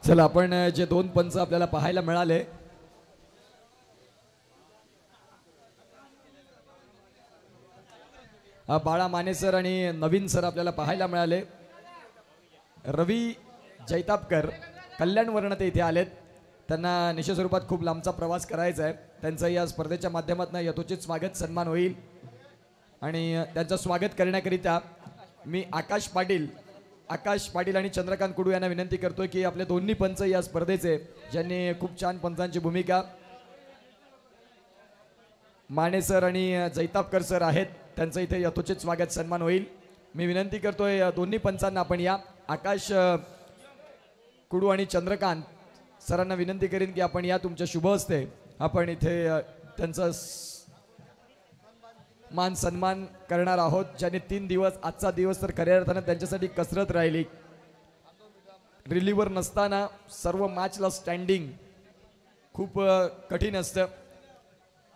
चला आपण जे दोन पंच आपल्याला पाहायला मिळाले बाळा माने सर आणि नवीन सर आपल्याला पाहायला मिळाले। रवी जैतापकर कल्याण वर्ण ते इथे आलेत। त्यांना निश्चित स्वरूपात खूप लांबचा प्रवास करायचा आहे। त्यांचं या स्पर्धेच्या माध्यमातून यथोचित स्वागत सन्मान होईल आणि त्यांचं स्वागत करण्याकरिता मी आकाश पाटील आणि चंद्रकांत कुडू यांना विनंती करतोय की आपले दोन्ही पंच या स्पर्धेचे ज्यांनी खूप छान पंचांची भूमिका माने सर आणि जैतापकर सर आहेत त्यांचं इथे यथोचित स्वागत सन्मान होईल। मी विनंती करतोय दोन्ही पंचांना आपण या आकाश कुडू आणि चंद्रकांत सरांना विनंती करीन की आपण या तुमच्या शुभ हस्ते आपण इथे त्यांचा मान सन्मान करणार आहोत। ज्यांनी 3 दिवस आजचा दिवस तर खऱ्या अर्थाने त्यांच्यासाठी कसरत राहिली। रिलीवर नसताना सर्व मॅचला स्टँडिंग खूप कठीण असतं।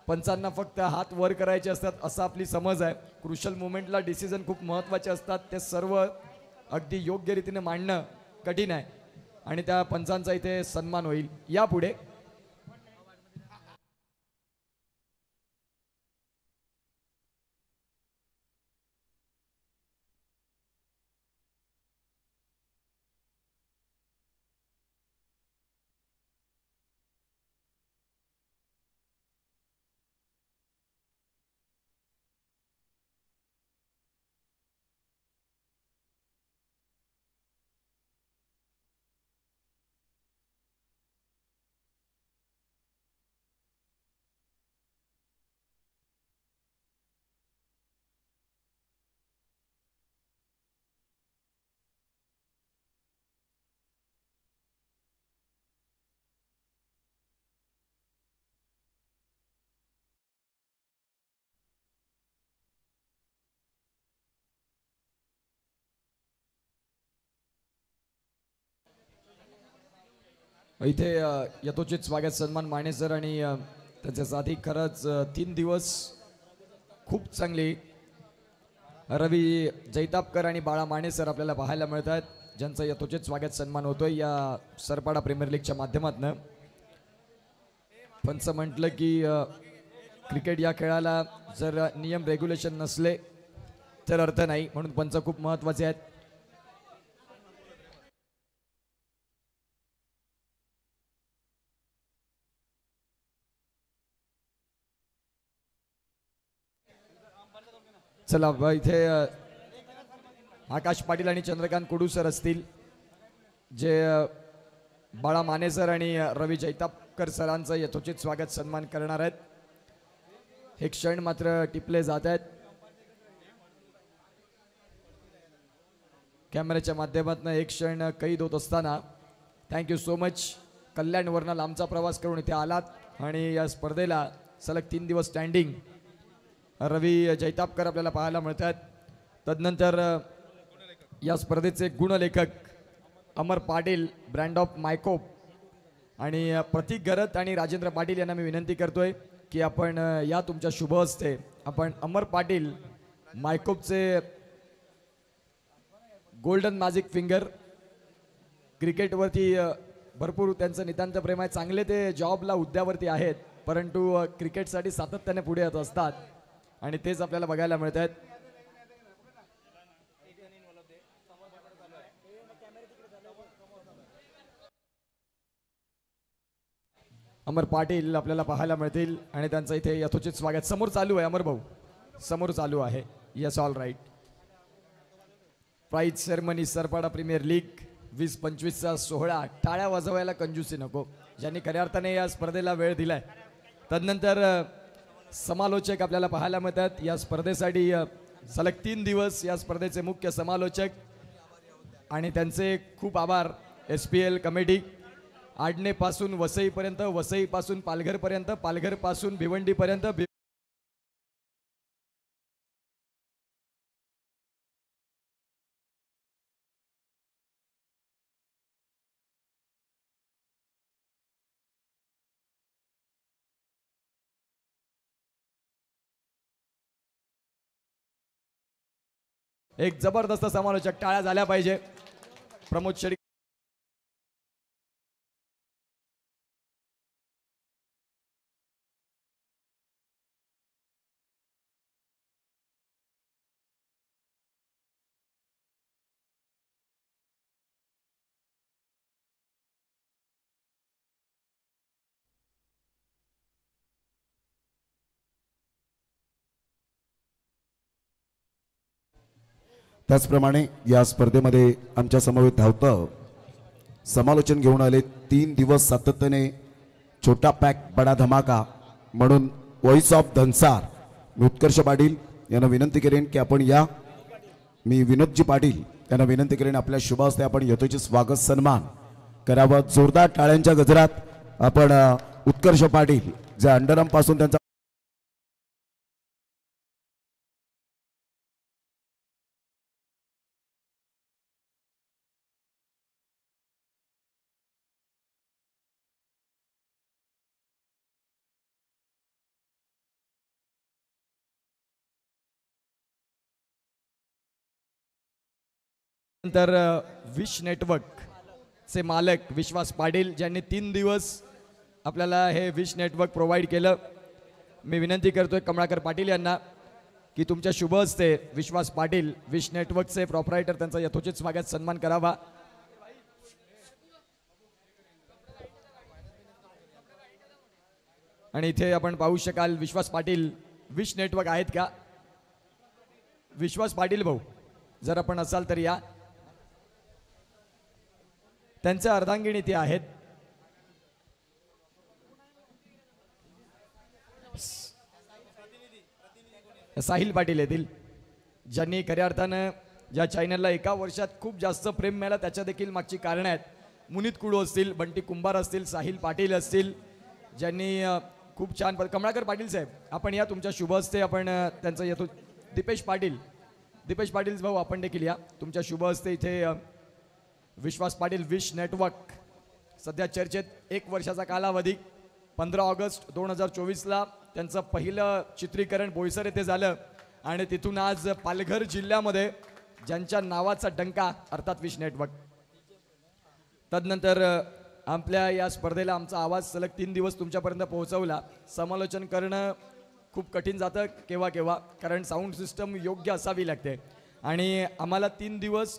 पंचांना फक्त हात वर करायचे असतात असं आपली समज आहे। क्रुशल मोमेंटला डिसिजन खूप महत्त्वाचे असतात। ते सर्व अगदी योग्य रीतीने मांडणं कठीण आहे आणि त्या पंचांचा इथे सन्मान होईल। यापुढे इथे यथोचित स्वागत सन्मान माने सर आणि त्यांच्या साथी। खरंच 3 दिवस खूप चांगली रवी जैतापकर आणि बाळा माने सर आपल्याला पाहायला मिळत आहेत ज्यांचं यथोचित स्वागत सन्मान होतोय या सरपाडा प्रीमियर लीगच्या माध्यमातून। पंच म्हटलं की क्रिकेट या खेळाला जर नियम रेग्युलेशन नसले तर अर्थ नाही, म्हणून पंच खूप महत्त्वाचे आहेत। चला इथे आकाश पाटील आणि चंद्रकांत कुडू सर असतील जे बाळा माने सर आणि रवी जैतापकर सरांचं यथोचित स्वागत सन्मान करणार आहेत। हे क्षण मात्र टिपले जात आहेत। कॅमेऱ्याच्या माध्यमातून एक क्षण कैद होत असताना थँक्यू सो मच। कल्याण वर्ण लांबचा प्रवास करून इथे आलात आणि या स्पर्धेला सलग 3 दिवस स्टँडिंग रवी जैतापकर आपल्याला पाहायला मिळतात। तदनंतर या स्पर्धेचे गुणलेखक अमर पाटील ब्रँड ऑफ मायकोप आणि प्रतीक गरत आणि राजेंद्र पाटील यांना मी विनंती करतोय की आपण या तुमच्या शुभ हस्ते आपण अमर पाटील मायकोपचे गोल्डन मॅजिक फिंगर क्रिकेटवरती भरपूर त्यांचं नितांत प्रेम आहे। चांगले ते जॉबला हुद्द्यावरती आहेत परंतु क्रिकेटसाठी सातत्याने पुढे येत असतात आणि तेच आपल्याला बघायला मिळत आहेत। अमर पाटील आपल्याला पाहायला मिळतील आणि त्यांचं इथे यथोचित स्वागत समोर चालू आहे। अमर भाऊ समोर चालू आहे। Yes all right. Prize ceremony Sarpada premier league 20-25चा सोहळा। टाळ्या वाजवायला कंजूसी नको ज्यांनी खऱ्या अर्थाने या स्पर्धेला वेळ दिलाय। तदनंतर समालोचक आपल्याला पाहायला मिळतात या स्पर्धेसाठी सलग 3 दिवस या स्पर्धेचे मुख्य समालोचक आणि त्यांचे खूप आभार। SPL कमिटी आडणेपासून वसईपर्यंत, वसईपासून पालघरपर्यंत, पालघरपासून भिवंडीपर्यंत, एक जबरदस्त समालोचक। टाळ्या झाल्या पाहिजे। प्रमोद शेडी त्याचप्रमाणे या स्पर्धेमध्ये आमच्या समवेत धावतं समालोचन घेऊन आले 3 दिवस सातत्याने छोटा पॅक बडा धमाका म्हणून व्हॉइस ऑफ धनसार मी उत्कर्ष पाटील यांना विनंती करेन की आपण या. मी विनोदजी पाटील यांना विनंती करेन आपल्या शुभ हस्ते आपण यथोचित स्वागत सन्मान करावं. जोरदार टाळ्यांच्या गजरात आपण उत्कर्ष पाटील जे अंडरआर्म पासून त्यांचा नंतर विश नेटवर्क चे मालक विश्वास पाटील ज्यांनी 3 दिवस आपल्याला हे विश नेटवर्क प्रोव्हाइड केलं. मी विनंती करतोय कमळाकर पाटील यांना की तुमच्या शुभ हस्ते विश्वास पाटील विश नेटवर्कचे प्रॉपरायटर त्यांचा यथोचित स्वागत सन्मान करावा. आणि इथे आपण पाहू शकाल विश्वास पाटील विश नेटवर्क आहेत का? विश्वास पाटील भाऊ जर आपण असाल तर या. त्यांचे अर्धांगिनी ते आहेत. साहिल पाटील येतील ज्यांनी खऱ्या अर्थानं ज्या चॅनलला एका वर्षात खूप जास्त प्रेम मिळालं त्याच्या देखील मागची कारणं आहेत. मुनीत कुडू असतील, बंटी कुंभार असतील, साहिल पाटील असतील ज्यांनी खूप छान. कमळाकर पाटील साहेब आपण या तुमच्या शुभ हस्ते आपण त्यांचं येतो. दीपेश पाटील भाऊ आपण देखील या तुमच्या शुभ हस्ते इथे विश्वास पाटील विश नेटवर्क सध्या चर्चेत. 1 वर्षाचा कालावधी 15 ऑगस्ट 2024ला त्यांचं पहिलं चित्रीकरण बोईसर येथे झालं आणि तिथून आज पालघर जिल्ह्यामध्ये ज्यांच्या नावाचा डंका अर्थात विश नेटवर्क. तदनंतर आपल्या या स्पर्धेला आमचा आवाज सलग 3 दिवस तुमच्यापर्यंत पोहोचवला. समालोचन करणं खूप कठीण जातं केव्हा केव्हा कारण साऊंड सिस्टम योग्य असावी लागते आणि आम्हाला 3 दिवस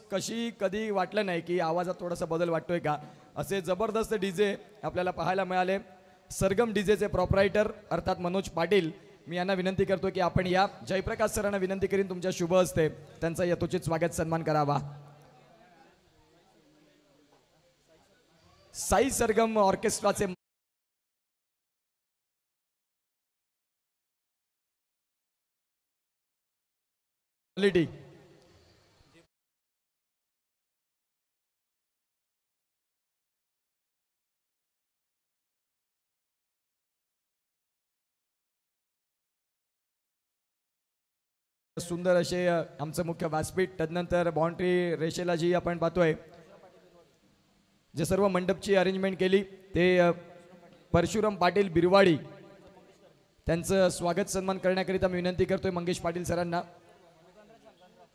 कधी वाटलं नाही की आवाजात थोडासा बदल वाटतोय का. असे जबरदस्त डीजे आपल्याला पाहायला मिळाले. सरगम डीजेचे प्रॉपरायटर अर्थात मनोज पाटील मी यांना विनंती करतो की आपण या. जयप्रकाश सरांना विनंती करीन तुमच्या शुभ हस्ते त्यांचा यथोचित स्वागत सन्मान करावा. साई सरगम ऑर्केस्ट्राचे सुंदर असे आमचं मुख्य व्यासपीठ. तदनंतर बाउंड्री रेषेला जी आपण पाहतोय जे सर्व मंडपची अरेंजमेंट केली ते परशुराम पाटील बिरवाडी त्यांचं स्वागत सन्मान करण्याकरिता मी विनंती करतोय मंगेश पाटील सरांना.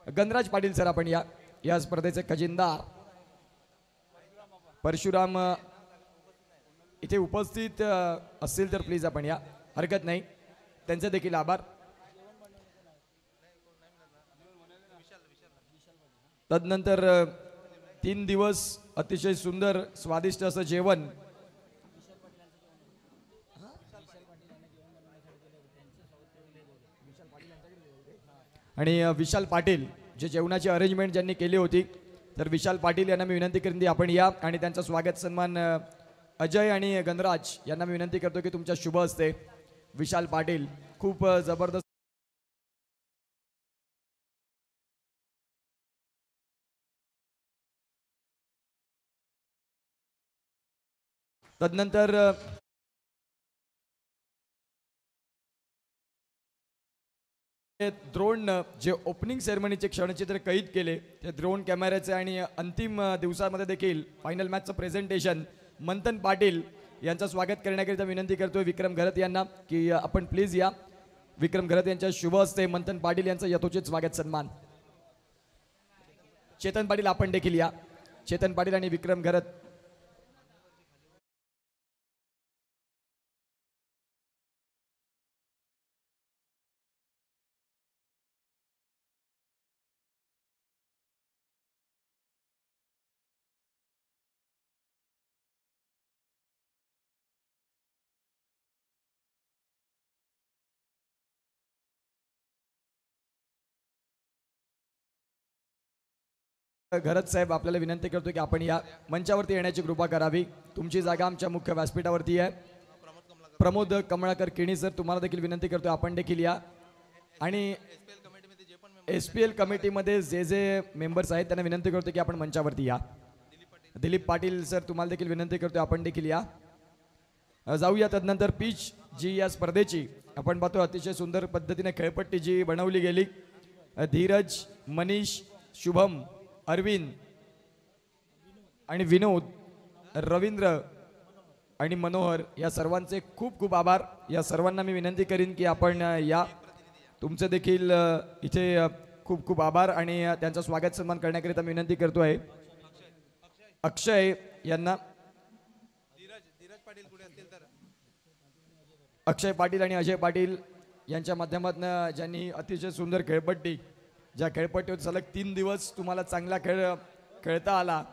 गणराज पाटील सर आपण या स्पर्धेचे खजिनदार. परशुराम इथे उपस्थित असतील तर प्लीज आपण या. हरकत नाही त्यांचे देखील आभार. तदनंतर 3 दिवस अतिशय सुंदर स्वादिष्ट असं जेवण आणि विशाल पाटील जे जेवणाची अरेंजमेंट ज्यांनी केली होती तर विशाल पाटील यांना मी विनंती करीन आपण या आणि त्यांचा स्वागत सन्मान अजय आणि गणराज यांना मी विनंती करतो की तुमच्या शुभ हस्ते विशाल पाटील खूप जबरदस्त. तदनंतर द्रोण जे ओपनिंग सेरेमनीचे क्षणचित्र कैद केले ते द्रोण कॅमेऱ्याचे आणि अंतिम दिवसामध्ये देखील फायनल मॅचचं प्रेझेंटेशन मंथन पाटील यांचं स्वागत करण्याकरिता विनंती करतोय विक्रम घरत यांना की आपण प्लीज या. विक्रम घरत यांच्या शुभ हस्ते मंथन पाटील यांचं यथोचित स्वागत सन्मान. चेतन पाटील आपण देखील या. चेतन पाटील आणि विक्रम घरत घरत साहेब आपल्याला विनंती करतो की आपण या मंचावरती येण्याची कृपा करावी. तुमची जागा आमच्या मुख्य व्यासपीठावरती आहे. प्रमोद कमळाकर किणी सर तुम्हाला देखील विनंती करतो आपण देखील या. आणि SPL कमिटीमध्ये जे जे मेंबर्स आहेत त्यांना विनंती करतो की आपण मंचावरती या. दिलीप पाटील सर तुम्हाला देखील विनंती करतो आपण देखील या. जाऊया तदनंतर पिच जी या स्पर्धेची आपण पाहतो अतिशय सुंदर पद्धतीने खेळपट्टी जी बनवली गेली. धीरज, मनीष, शुभम, अरविंद आणि विनोद, रवींद्र आणि मनोहर या सर्वांचे खूप खूप आभार. या सर्वांना मी विनंती करीन की आपण या. तुमचे देखील इथे खूप खूप आभार आणि त्यांचा स्वागत सन्मान करण्याकरिता मी विनंती करतो आहे अक्षय यांना. अक्षय पाटील आणि अजय पाटील यांच्या माध्यमातून ज्यांनी अतिशय सुंदर खेळपट्टी ज्या खेळपट्टीवर सलग 3 दिवस तुम्हाला चांगला खेळ खेळता आला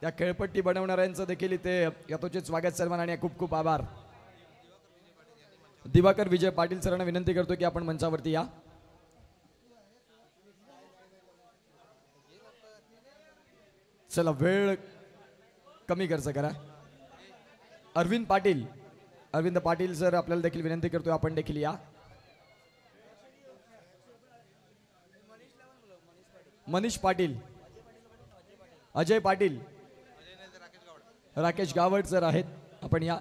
त्या खेळपट्टी बनवणाऱ्यांचं देखील इथे यथोचित स्वागत सन्मान आणि खूप खूप आभार. दिवाकर विजय पाटील सरांना विनंती करतो की आपण मंचावरती या. चला वेळ कमी खर्च करा. अरविंद पाटील सर आपल्याला देखील विनंती करतो आपण देखील या. मनीष पाटील, अजय पाटील, राकेश गावड सर आहेत आपण या.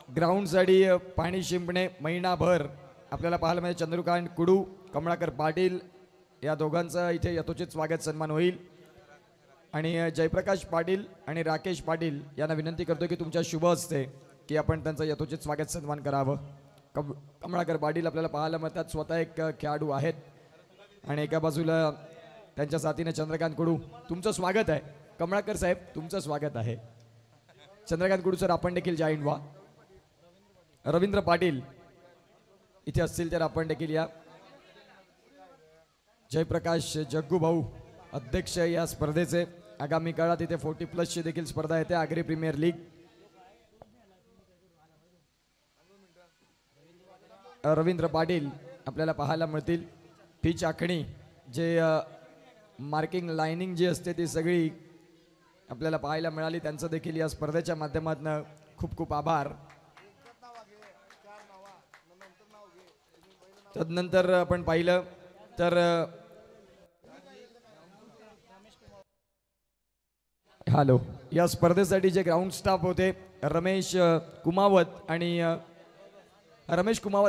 ग्राउंडसाठी पाणी शिंपणे महिनाभर आपल्याला पाहायला मिळेल. चंद्रकांत कुडू, कमळाकर पाटील या दोघांचं इथे यथोचित स्वागत सन्मान होईल. आणि जयप्रकाश पाटील आणि राकेश पाटील यांना विनंती करतो की तुमच्या शुभ असते की आपण त्यांचं यथोचित स्वागत सन्मान करावं. कमळाकर पाटील आपल्याला पाहायला मिळतात, स्वतः एक खेळाडू आहेत आणि एका बाजूला त्यांच्या साथीने चंद्रकांत कुडू. तुमचं स्वागत आहे कमळाकर साहेब, तुमचं स्वागत आहे. चंद्रकांत कुडू सर आपण देखील जॉईन व्हा. रवींद्र पाटील इथे असतील तर आपण देखील या. जयप्रकाश जग्गू भाऊ अध्यक्ष या स्पर्धेचे. आगामी काळात इथे 40+ ची देखील स्पर्धा येते आगरी प्रीमियर लीग. रवींद्र पाटील आपल्याला पाहायला मिळतील. पिच आखणी जे मार्किंग लाइनिंग जी असते ती सगळी आपल्याला पाहायला मिळाली. त्यांचं देखील या स्पर्धेच्या माध्यमातून खूप खूप आभार. तदनंतर आपण पाहिलं तर हॅलो या स्पर्धेसाठी जे ग्राउंड स्टाफ होते रमेश कुमावत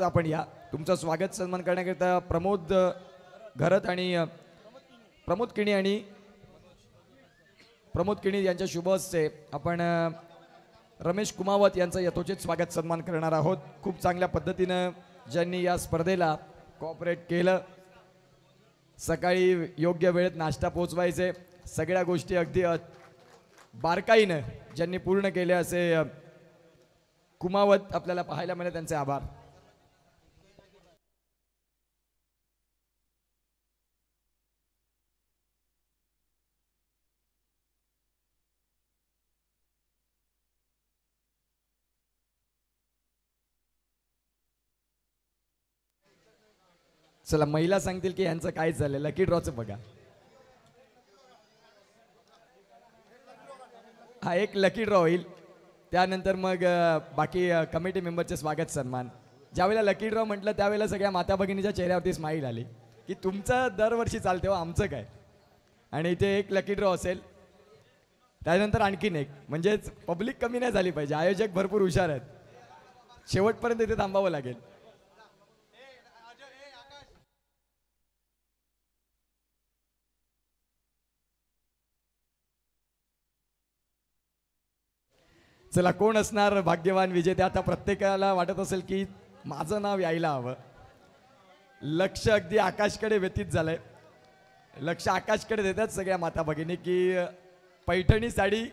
आपण या. तुमचं स्वागत सन्मान करण्याकरिता प्रमोद घरत आणि प्रमोद किणी यांच्या शुभ हस्ते आपण रमेश कुमावत यांचं यथोचित स्वागत सन्मान करणार आहोत. खूप चांगल्या पद्धतीनं ज्यांनी या स्पर्धेला कॉपरेट केलं. सकाळी योग्य वेळेत नाश्ता पोचवायचे, सगळ्या गोष्टी अगदी बारकाईनं ज्यांनी पूर्ण केले असे कुमावत आपल्याला पाहायला मिळेल. त्यांचे आभार. चला महिला सांगतील की यांचं काय झालं. लकी ड्रॉचं बघा. हा एक लकी ड्रॉ होईल, त्यानंतर मग बाकी कमिटी मेंबरचे स्वागत सन्मान. ज्यावेळेला लकी ड्रॉ म्हटलं त्यावेळेला सगळ्या माता भगिनीच्या चेहऱ्यावरती स्माईल आली की तुमचं दरवर्षी चालते हो, आमचं काय. आणि इथे एक लकी ड्रॉ असेल, त्यानंतर आणखीन एक. म्हणजेच पब्लिक कमी नाही झाली पाहिजे. आयोजक भरपूर हुशार आहेत. शेवटपर्यंत इथे थांबावं लागेल. चला कोण असणार भाग्यवान विजेते. आता प्रत्येकाला वाटत असेल की माझं नाव यायला हवं. लक्ष अगदी आकाशकडे व्यतीत झालंय. लक्ष आकाशकडे देतात सगळ्या माता भगिनी की पैठणी साडी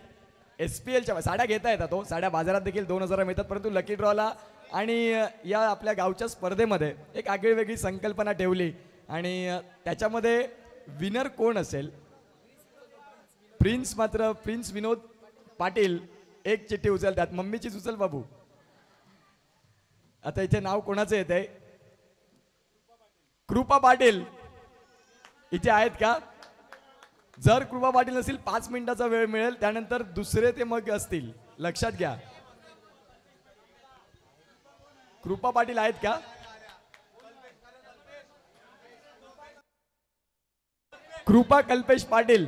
SPLच्या साड्या घेता येतात तो साड्या बाजारात देखील 2000 मिळतात, परंतु लकी ड्रॉला आणि या आपल्या गावच्या स्पर्धेमध्ये एक आगळीवेगळी संकल्पना ठेवली आणि त्याच्यामध्ये विनर कोण असेल. प्रिन्स विनोद पाटील एक चिठ्ठी उचलतात, मम्मीचीच उचल बाबू. आता इथे नाव कोणाचं येत आहे? कृपा पाटील इथे आहेत का? जर कृपा पाटील नसतील 5 मिनिटाचा वेळ मिळेल, त्यानंतर दुसरे ते मग असतील, लक्षात घ्या. कृपा पाटील आहेत का? कृपा कल्पेश पाटील.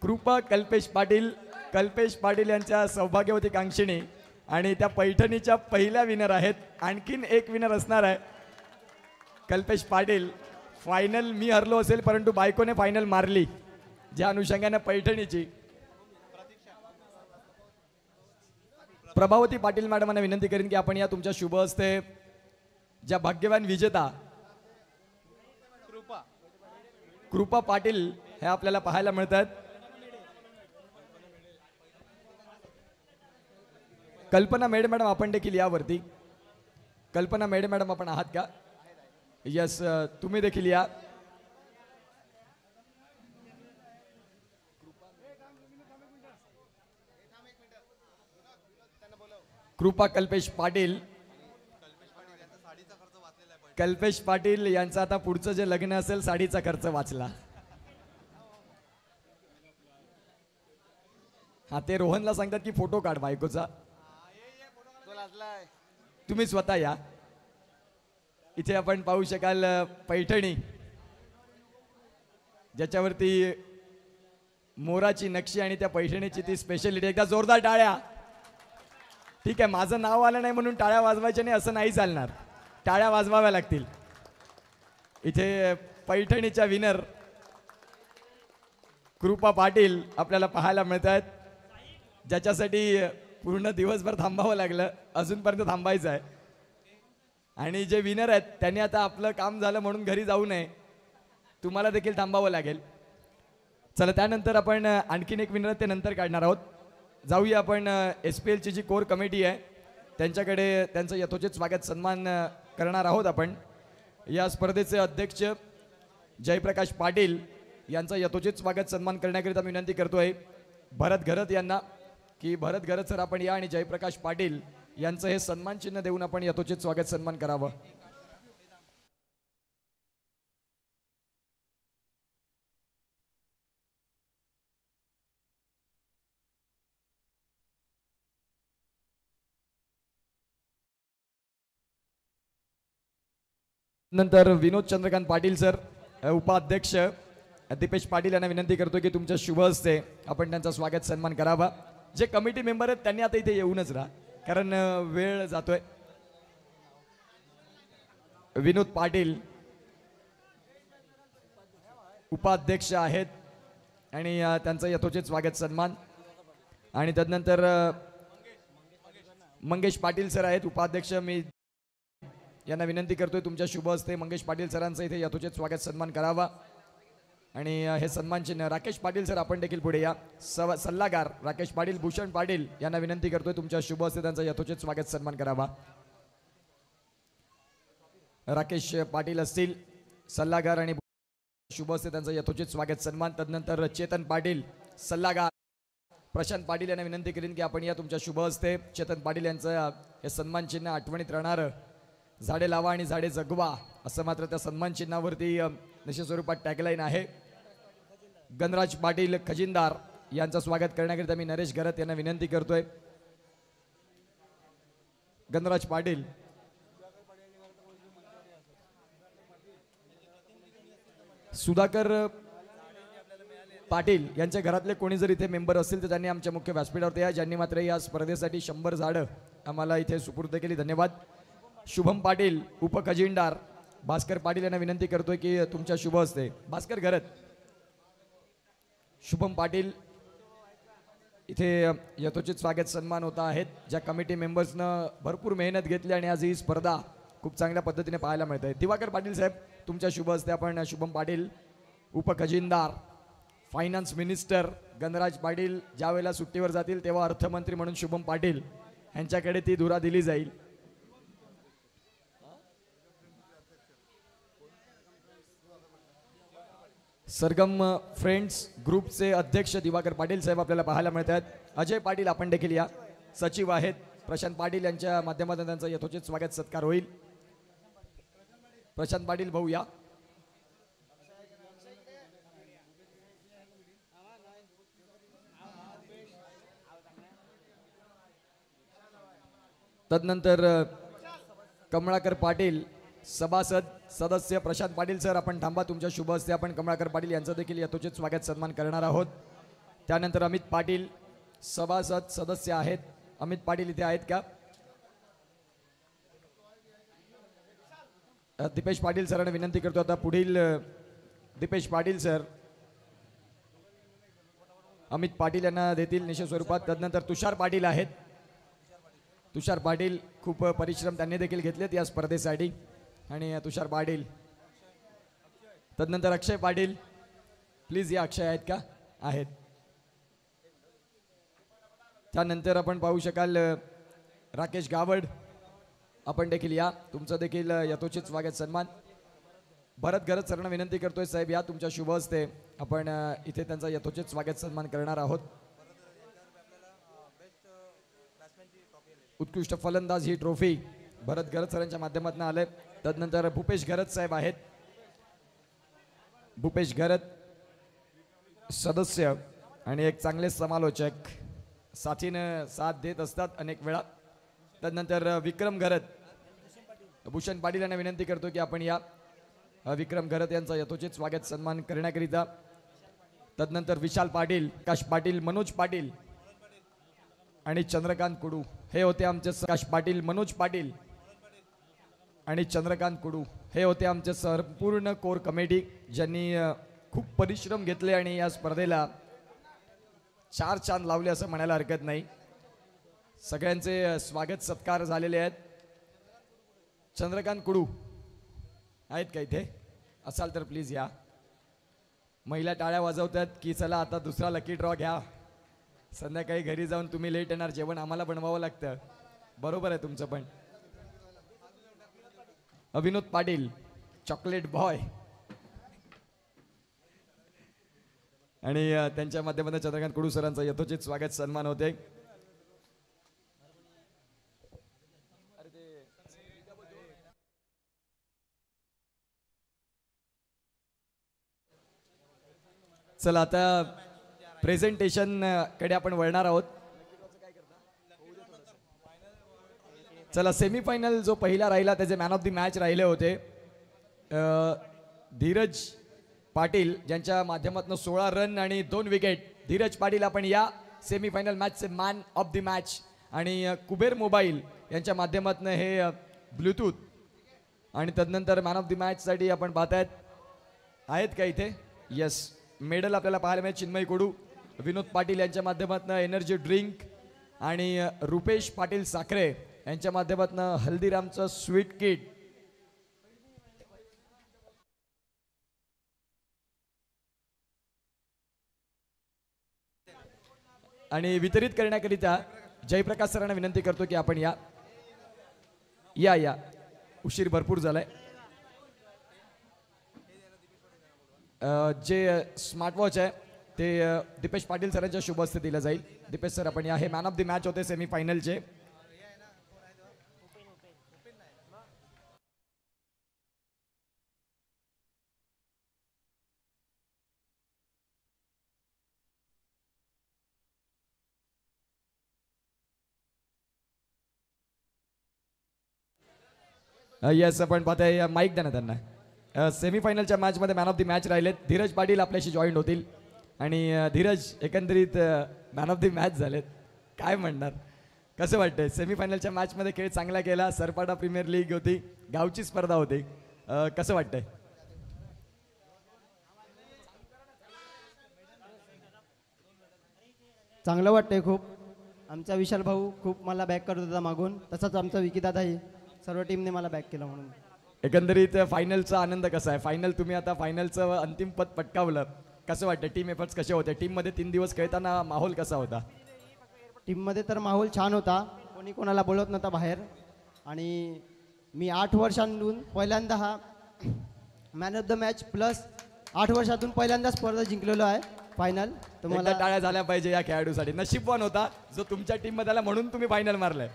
कृपा कल्पेश पाटील यांच्या सौभाग्यवती कांक्षिणी आणि त्या पैठणीच्या पहिल्या विनर आहेत. आणखीन एक विनर असणार आहे कल्पेश पाटील. फायनल मी हरलो असेल, परंतु बायकोने फायनल मारली, ज्या अनुषंगाने पैठणीची. प्रभावती पाटील मॅडमांना विनंती करीन की आपण या तुमच्या शुभ हस्ते ज्या भाग्यवान विजेता कृपा पाटील हे आपल्याला पाहायला मिळतात. कल्पना मेडे मॅडम आपण देखील यावरती. कल्पना मेडे मॅडम आपण आहात का? यस, तुम्ही देखील या. कृपा कल्पेश पाटील. कल्पेश पाटील यांचं आता पुढचं जे लग्न असेल साडीचा खर्च वाचला. हा, ते रोहनला सांगतात की फोटो काढ बायकोचा. तुम्ही स्वतः या. इथे आपण पाहू शकाल पैठणी ज्याच्यावरती मोराची नक्षी आणि त्या पैठणीची ती स्पेशलिटी. एकदा जोरदार टाळ्या. ठीक आहे, माझं नाव आलं नाही म्हणून टाळ्या वाजवायच्या नाही असं नाही चालणार, टाळ्या वाजवाव्या लागतील. इथे पैठणीच्या विनर कृपा पाटील आपल्याला पाहायला मिळत आहेत, ज्याच्यासाठी पूर्ण दिवसभर थांबावं लागलं, अजूनपर्यंत थांबायचं आहे. आणि जे विनर आहेत त्यांनी आता आपलं काम झालं म्हणून घरी जाऊ नये, तुम्हाला देखील थांबावं लागेल. चला, त्यानंतर आपण आणखीन एक विनर ते नंतर काढणार आहोत. जाऊया आपण SPLची जी कोर कमिटी आहे त्यांच्याकडे, त्यांचं यथोचित स्वागत सन्मान करणार आहोत आपण. या स्पर्धेचे अध्यक्ष जयप्रकाश पाटील यांचं यथोचित स्वागत सन्मान करण्याकरिता मी विनंती करतोय भरत घरत यांना की भरत घरत सर आपण या आणि जयप्रकाश पाटील यांचं हे सन्मान चिन्ह देऊन आपण यथोचित स्वागत सन्मान करावं. नंतर विनोद चंद्रकांत पाटील सर, उपाध्यक्ष दीपेश पाटील यांना विनंती करतो की तुमच्या शुभ हस्ते आपण त्यांचा स्वागत सन्मान करावा. जे कमिटी मेंबर आहेत त्यांनी आता इथे येऊनच राहा, कारण वेळ जातोय. विनोद पाटील उपाध्यक्ष आहेत आणि त्यांचं यथोचित स्वागत सन्मान. आणि तदनंतर मंगेश पाटील सर आहेत उपाध्यक्ष. मी यांना विनंती करतोय तुमच्या शुभ हस्ते मंगेश पाटील सरांचं इथे यथोचित स्वागत सन्मान करावा. आणि हे सन्मान चिन्ह राकेश पाटील सर आपण देखील पुढे या. सल्लागार राकेश पाटील, भूषण पाटील यांना विनंती करतोय तुमच्या शुभ हस्ते त्यांचा यथोचित स्वागत सन्मान करावा. राकेश पाटील असतील सल्लागार आणि शुभ हस्ते त्यांचा यथोचित स्वागत सन्मान. तदनंतर चेतन पाटील सल्लागार, प्रशांत पाटील यांना विनंती करीन की आपण या तुमच्या शुभ हस्ते चेतन पाटील यांचं हे सन्मान चिन्ह आठवणीत राहणार झाडे लावा आणि झाडे जगवा असं मात्र त्या सन्मान चिन्हावरती निश्चित स्वरूपात टॅगलाईन आहे. गणराज पाटील खजिनदार यांचं स्वागत करण्याकरिता मी नरेश घरत यांना विनंती करतोय. गणराज पाटील, सुधाकर पाटील यांच्या घरातले कोणी जर इथे मेंबर असतील तर त्यांनी आमच्या मुख्य व्यासपीठावरती या, ज्यांनी मात्र या स्पर्धेसाठी 100 झाडं आम्हाला इथे सुपूर्द केली, धन्यवाद. शुभम पाटील उपखजिनदार, भास्कर पाटील यांना विनंती करतोय की तुमच्या शुभ हस्ते भास्कर घरत, शुभम पाटील इथे यथोचित स्वागत सन्मान होता आहेत. ज्या कमिटी मेंबर्सनं भरपूर मेहनत घेतली आणि आज ही स्पर्धा खूप चांगल्या पद्धतीने पाहायला मिळते. दिवाकर पाटील साहेब तुमच्या शुभ हस्ते आपण शुभम पाटील उपखजिनदार फायनान्स मिनिस्टर गणराज पाटील ज्यावेळेला सुट्टीवर जातील तेव्हा अर्थमंत्री म्हणून शुभम पाटील यांच्याकडे ती धुरा दिली जाईल. सरगम फ्रेंड्स ग्रुपचे अध्यक्ष दिवाकर पाटील साहेब आपल्याला पाहायला मिळत आहेत. अजय पाटील आपण देखील या सचिव आहेत. प्रशांत पाटील यांच्या माध्यमातून त्यांचं यथोचित स्वागत सत्कार होईल. प्रशांत पाटील भाऊ या. तदनंतर कमळाकर पाटील सभासद सदस्य प्रशांत पाटील सर आपण थांबा, तुमच्या शुभ हस्ते आपण कमळाकर पाटील यांचं देखील यथोचित स्वागत सन्मान करणार आहोत. त्यानंतर अमित पाटील सभासद सदस्य आहेत. अमित पाटील इथे आहेत का? दीपेश पाटील सरांना विनंती करतो आता पुढील दीपेश पाटील सर अमित पाटील यांना देतील निश्चित स्वरूपात. तदनंतर तुषार पाटील आहेत. तुषार पाटील खूप परिश्रम त्यांनी देखील घेतलेत या स्पर्धेसाठी आणि तुषार पाटील. तदनंतर अक्षय पाटील प्लीज या. अक्षय आहेत का? आहेत. त्यानंतर आपण पाहू शकाल राकेश गावड आपण देखील या, तुमचं देखील यथोचित स्वागत सन्मान. भरत गरज सरांना विनंती करतोय साहेब या, तुमच्या शुभ हस्ते आपण इथे त्यांचा यथोचित स्वागत सन्मान करणार आहोत. उत्कृष्ट फलंदाज ही ट्रॉफी भरत गरज सरांच्या माध्यमातून आले. तदनंतर भूपेश गरज साहेब आहेत. भूपेश गरज सदस्य आणि एक चांगले समालोचक साथीनं साथ देत असतात अनेक वेळा. तदनंतर विक्रम घरत भूषण पाटील यांना विनंती करतो की आपण या विक्रम घरत यांचा यथोचित स्वागत सन्मान करण्याकरिता. तदनंतर विशाल पाटील, काश पाटील, मनोज पाटील आणि चंद्रकांत कुडू हे होते आमचे. काश पाटील, मनोज पाटील आणि चंद्रकांत कुडू हे होते आमचे संपूर्ण कोर कमिटी ज्यांनी खूप परिश्रम घेतले आणि या स्पर्धेला चार चांद लावले असं म्हणायला हरकत नाही. सगळ्यांचे स्वागत सत्कार झालेले आहेत. चंद्रकांत कुडू आहेत का इथे? असाल तर प्लीज या. महिला टाळ्या वाजवतात की चला आता दुसरा लकी ड्रॉ घ्या, संध्याकाळी घरी जाऊन तुम्ही लेट येणार, जेवण आम्हाला बनवावं लागतं. बरोबर आहे तुमचं पण. विनोद पाटील चॉकलेट बॉय आणि त्यांच्या माध्यमातून चंद्रकांत कुडू सरांचा यथोचित स्वागत सन्मान होते. चला आता प्रेझेंटेशन कडे आपण वळणार आहोत. चला सेमीफायनल जो पहिला राहिला त्याचे मॅन ऑफ द मॅच राहिले होते धीरज पाटील ज्यांच्या माध्यमातून 16 रन आणि 2 विकेट. धीरज पाटील आपण या सेमीफायनल मॅचचे मॅन ऑफ द मॅच. आणि कुबेर मोबाईल यांच्या माध्यमातून हे ब्लूटूथ. आणि तदनंतर मॅन ऑफ द मॅचसाठी आपण पाहतायत आहेत का इथे? यस, मेडल आपल्याला पाहायला मिळेल. चिन्मय कुडू, विनोद पाटील यांच्या माध्यमातून एनर्जी ड्रिंक आणि रुपेश पाटील साखरे यांच्या माध्यमातून हल्दीरामचं स्वीट किट. आणि वितरित करण्याकरिता जयप्रकाश सरांना विनंती करतो की आपण या या या उशीर भरपूर झालाय. जे स्मार्टवॉच आहे ते दीपेश पाटील सरांच्या शुभ हस्ते दिलं जाईल. दीपेश सर आपण या. हे मॅन ऑफ द मॅच होते सेमीफायनलचे. येस आपण पाहताय. माईक द्या ना त्यांना. सेमीफायनलच्या मॅचमध्ये मॅन ऑफ द मॅच राहिलेत. धीरज पाटील आपल्याशी जॉईन होतील. आणि धीरज एकंदरीत मॅन ऑफ द मॅच झालेत, काय म्हणणार? कसं वाटतंय? सेमीफायनलच्या मॅचमध्ये खेळ चांगला केला. सरपाटा प्रीमियर लीग होती, गावची स्पर्धा होती, कसं वाटतंय? चांगलं वाटतंय खूप. आमचा विशाल भाऊ खूप मला बॅक करत होता मागून, तसंच आमचा विकीदादाही सर्व टीमने मला बॅक केलं. म्हणून एकंदरीत फायनलचा आनंद कसा आहे? फायनल तुम्ही आता फायनलचं अंतिम पद पटकावलं, कसं वाटतं टीम एफर्ट्स कसे होते टीममध्ये 3 दिवस खेळताना माहोल कसा होता? टीममध्ये तर माहोल छान होता, कोणी कोणाला बोलत नव्हता बाहेर. आणि मी 8 वर्षांतून पहिल्यांदा हा man of the match plus 8 वर्षातून पहिल्यांदा स्पर्धा जिंकलेलो आहे फायनल. तर एकदा मला टाळ्या झाल्या पाहिजे या खेळाडूसाठी. नशीबवान होता जो तुमच्या टीम मध्ये आला म्हणून तुम्ही फायनल मारलाय.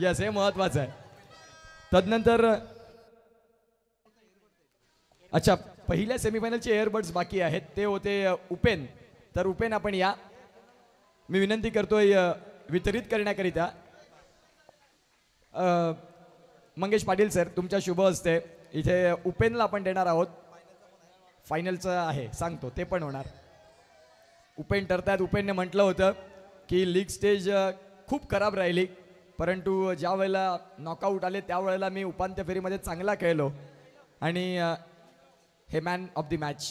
यस, हे महत्वाचं आहे. तदनंतर अच्छा, पहिल्या सेमीफायनलचे एअरबड्स बाकी आहेत ते होते उपेन. तर उपेन आपण या, मी विनंती करतोय वितरित करण्याकरिता. मंगेश पाटील सर, तुमच्या शुभ हस्ते इथे उपेनला आपण देणार आहोत. फायनलचं आहे सांगतो, ते पण होणार. उपेन ठरतात. उपेनने म्हटलं होतं की लीग स्टेज खूप खराब राहिली, परंतु ज्या वेळेला नॉकआउट आले त्यावेळेला मी उपांत्य फेरीमध्ये चांगला खेळलो आणि हे मॅन ऑफ द मॅच.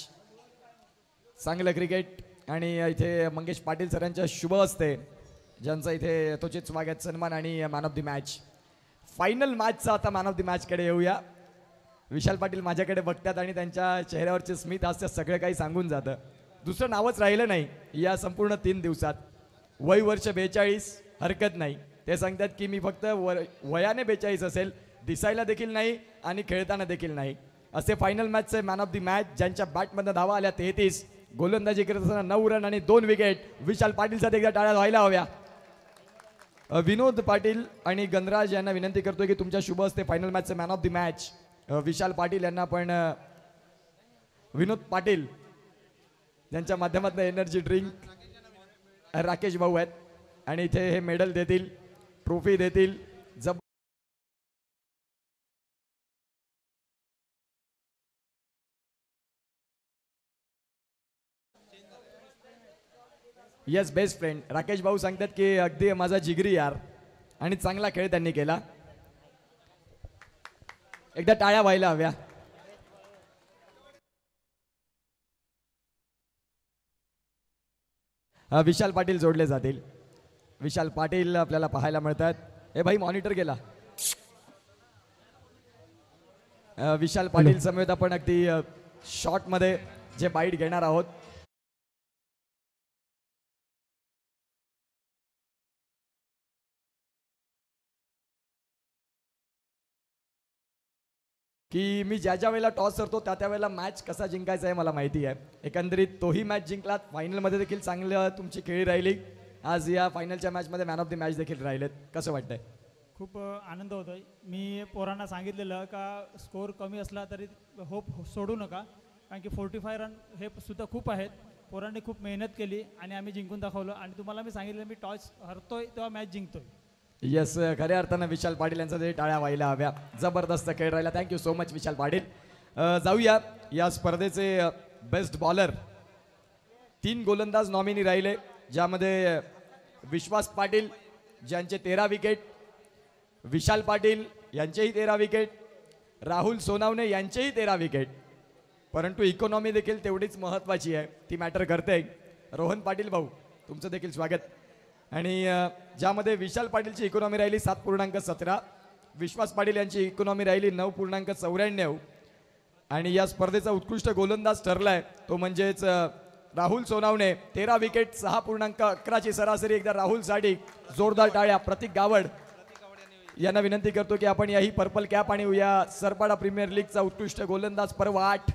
चांगलं क्रिकेट. आणि इथे मंगेश पाटील सरांच्या शुभ हस्ते ज्यांचा इथे यथोचित स्वागत, सन्मान आणि man of the match. Final मॅचचा आता मॅन ऑफ द मॅचकडे येऊया. विशाल पाटील माझ्याकडे बघतात आणि त्यांच्या चेहऱ्यावरचे स्मित हास्य सगळं काही सांगून जातं. दुसरं नावच राहिलं नाही या संपूर्ण 3 दिवसात. वय वर्ष 42, हरकत नाही. ते सांगतात की मी फक्त वयाने 42 असेल, दिसायला देखील नाही आणि खेळताना देखील नाही. असे फायनल मॅचचे मॅन ऑफ द मॅच ज्यांच्या बॅटमधनं धावा आल्या 33, गोलंदाजी करत असताना 9 रन आणि 2 विकेट. विशाल पाटीलसाठी एकदा टाळ्या व्हायला हव्या. विनोद पाटील आणि गणराज यांना विनंती करतोय की तुमच्या शुभ हस्ते फायनल मॅचचे man of the match Vishal Patil यांना पण विनोद पाटील यांच्या माध्यमातून एनर्जी ड्रिंक राकेश भाऊ आहेत आणि इथे हे मेडल देतील, ट्रॉफी देतील. येस, बेस्ट फ्रेंड राकेश भाऊ सांगतात की अगदी माझा जिगरी यार आणि चांगला खेळ त्यांनी केला. एकदा टाळ्या व्हायला हव्या. विशाल पाटील जोडले जातील. विशाल पाटील आपल्याला पाहायला मिळतात. हे भाई मॉनिटर गेला. विशाल पाटील समेत आपण अगदी शॉर्ट मध्ये जे बाईट घेणार आहोत. की मी ज्या वेळेला टॉस करतो त्या वेळेला मॅच कसा जिंकायचा आहे मला माहिती आहे. एकंदरीत तोही मॅच जिंकलात. फायनलमध्ये देखील चांगलं तुमची खेळी राहिली. आज या फायनलच्या मॅचमध्ये मॅन ऑफ द मॅच देखील राहिलेत. कसं वाटतंय? खूप आनंद होतोय. मी पोरांना सांगितलेलं का स्कोअर कमी असला तरी होप सोडू नका, कारण की 45 रन हे सुद्धा खूप आहेत. पोरांनी खूप मेहनत केली आणि आम्ही जिंकून दाखवलं. आणि तुम्हाला मी सांगितलं मी टॉस हरतोय तेव्हा मॅच जिंकतोय. येस, खऱ्या अर्थानं विशाल पाटील यांचा तरी टाळ्या व्हायला हव्या. जबरदस्त खेळ राहिला. Thank you so much Vishal Patil. जाऊया या स्पर्धेचे बेस्ट बॉलर. 3 गोलंदाज नॉमिनी राहिले, ज्यामध्ये विश्वास पाटील ज्यांचे 13 विकेट, विशाल पाटील यांचेही 13 विकेट, राहुल सोनावणे यांचेही 13 विकेट. परंतु इकॉनॉमी देखील तेवढीच महत्त्वाची आहे, ती मॅटर करते. रोहन पाटील भाऊ, तुमचं देखील स्वागत. आणि ज्यामध्ये विशाल पाटीलची इकॉनॉमी राहिली 7.17, विश्वास पाटील यांची इकॉनॉमी राहिली 9.94. आणि या स्पर्धेचा उत्कृष्ट गोलंदाज ठरलाय तो म्हणजेच राहुल सोनावणे. 13 विकेट, 6.11ची सरासरी. एकदा राहुलसाठी जोरदार टाळ्या. प्रतीक गावड यांना विनंती करतो की आपण याही पर्पल कॅप आणि या सरपाडा प्रीमियर लीगचा उत्कृष्ट गोलंदाज पर्व 8.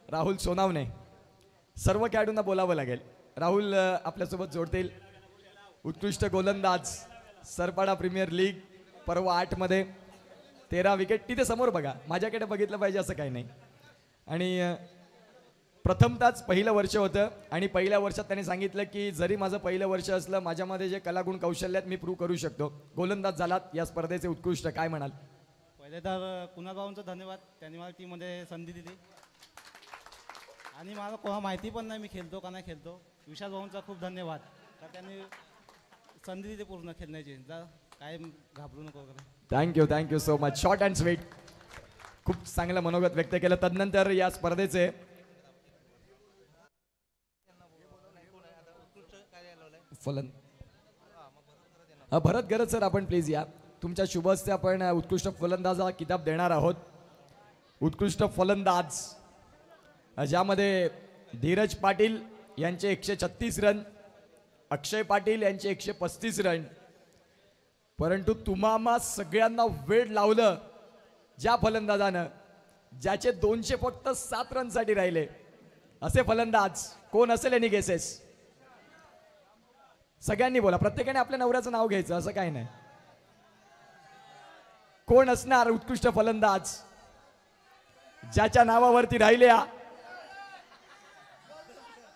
राहुल सोनावणे. सर्व खेळाडूंना बोलावं लागेल. राहुल आपल्यासोबत जोडतील. उत्कृष्ट गोलंदाज, सरपाडा प्रीमियर लीग पर्व 8 मध्ये 13 विकेट. तिथे समोर बघा, माझ्याकडे बघितलं पाहिजे असं काही नाही. आणि प्रथमतःच पहिलं वर्ष होतं आणि पहिल्या वर्षात त्यांनी सांगितलं की जरी माझं पहिलं वर्ष असलं, माझ्यामध्ये जे कलागुण कौशल्य आहेत मी प्रूव्ह करू शकतो. गोलंदाज झालात या स्पर्धेचे उत्कृष्ट. काय म्हणाल? पहिले तर कुणाल भाऊंचा धन्यवाद, त्यांनी मला टीममध्ये संधी दिली. आणि मला कोणा माहिती पण नाही मी खेळतो का नाही खेळतो. विशाल भाऊंचा खूप धन्यवाद का त्यांनी संधी दिली पूर्ण खेळण्याची. काय घाबरू नको वगैरे. Thank you so much. Short and sweet. खूप चांगलं मनोगत व्यक्त केलं. तदनंतर या स्पर्धेचे भरत गरज सर, आपण प्लीज या. तुमच्या शुभ हस्ते आपण उत्कृष्ट फलंदाज हा किताब देणार आहोत. उत्कृष्ट फलंदाज ज्यामध्ये धीरज पाटील यांचे 136 रन, अक्षय पाटील यांचे 135 रन. परंतु तुम्हाला सगळ्यांना वेळ लावलं ज्या फलंदाजानं, ज्याचे 200 फक्त 7 रनसाठी राहिले, असे फलंदाज कोण असेल? Any guesses? सगळ्यांनी बोला. प्रत्येकाने आपल्या नवऱ्याचं नाव घ्यायचं, असं काही नाही. कोण असणार उत्कृष्ट फलंदाज ज्याच्या नावावरती राहिल्या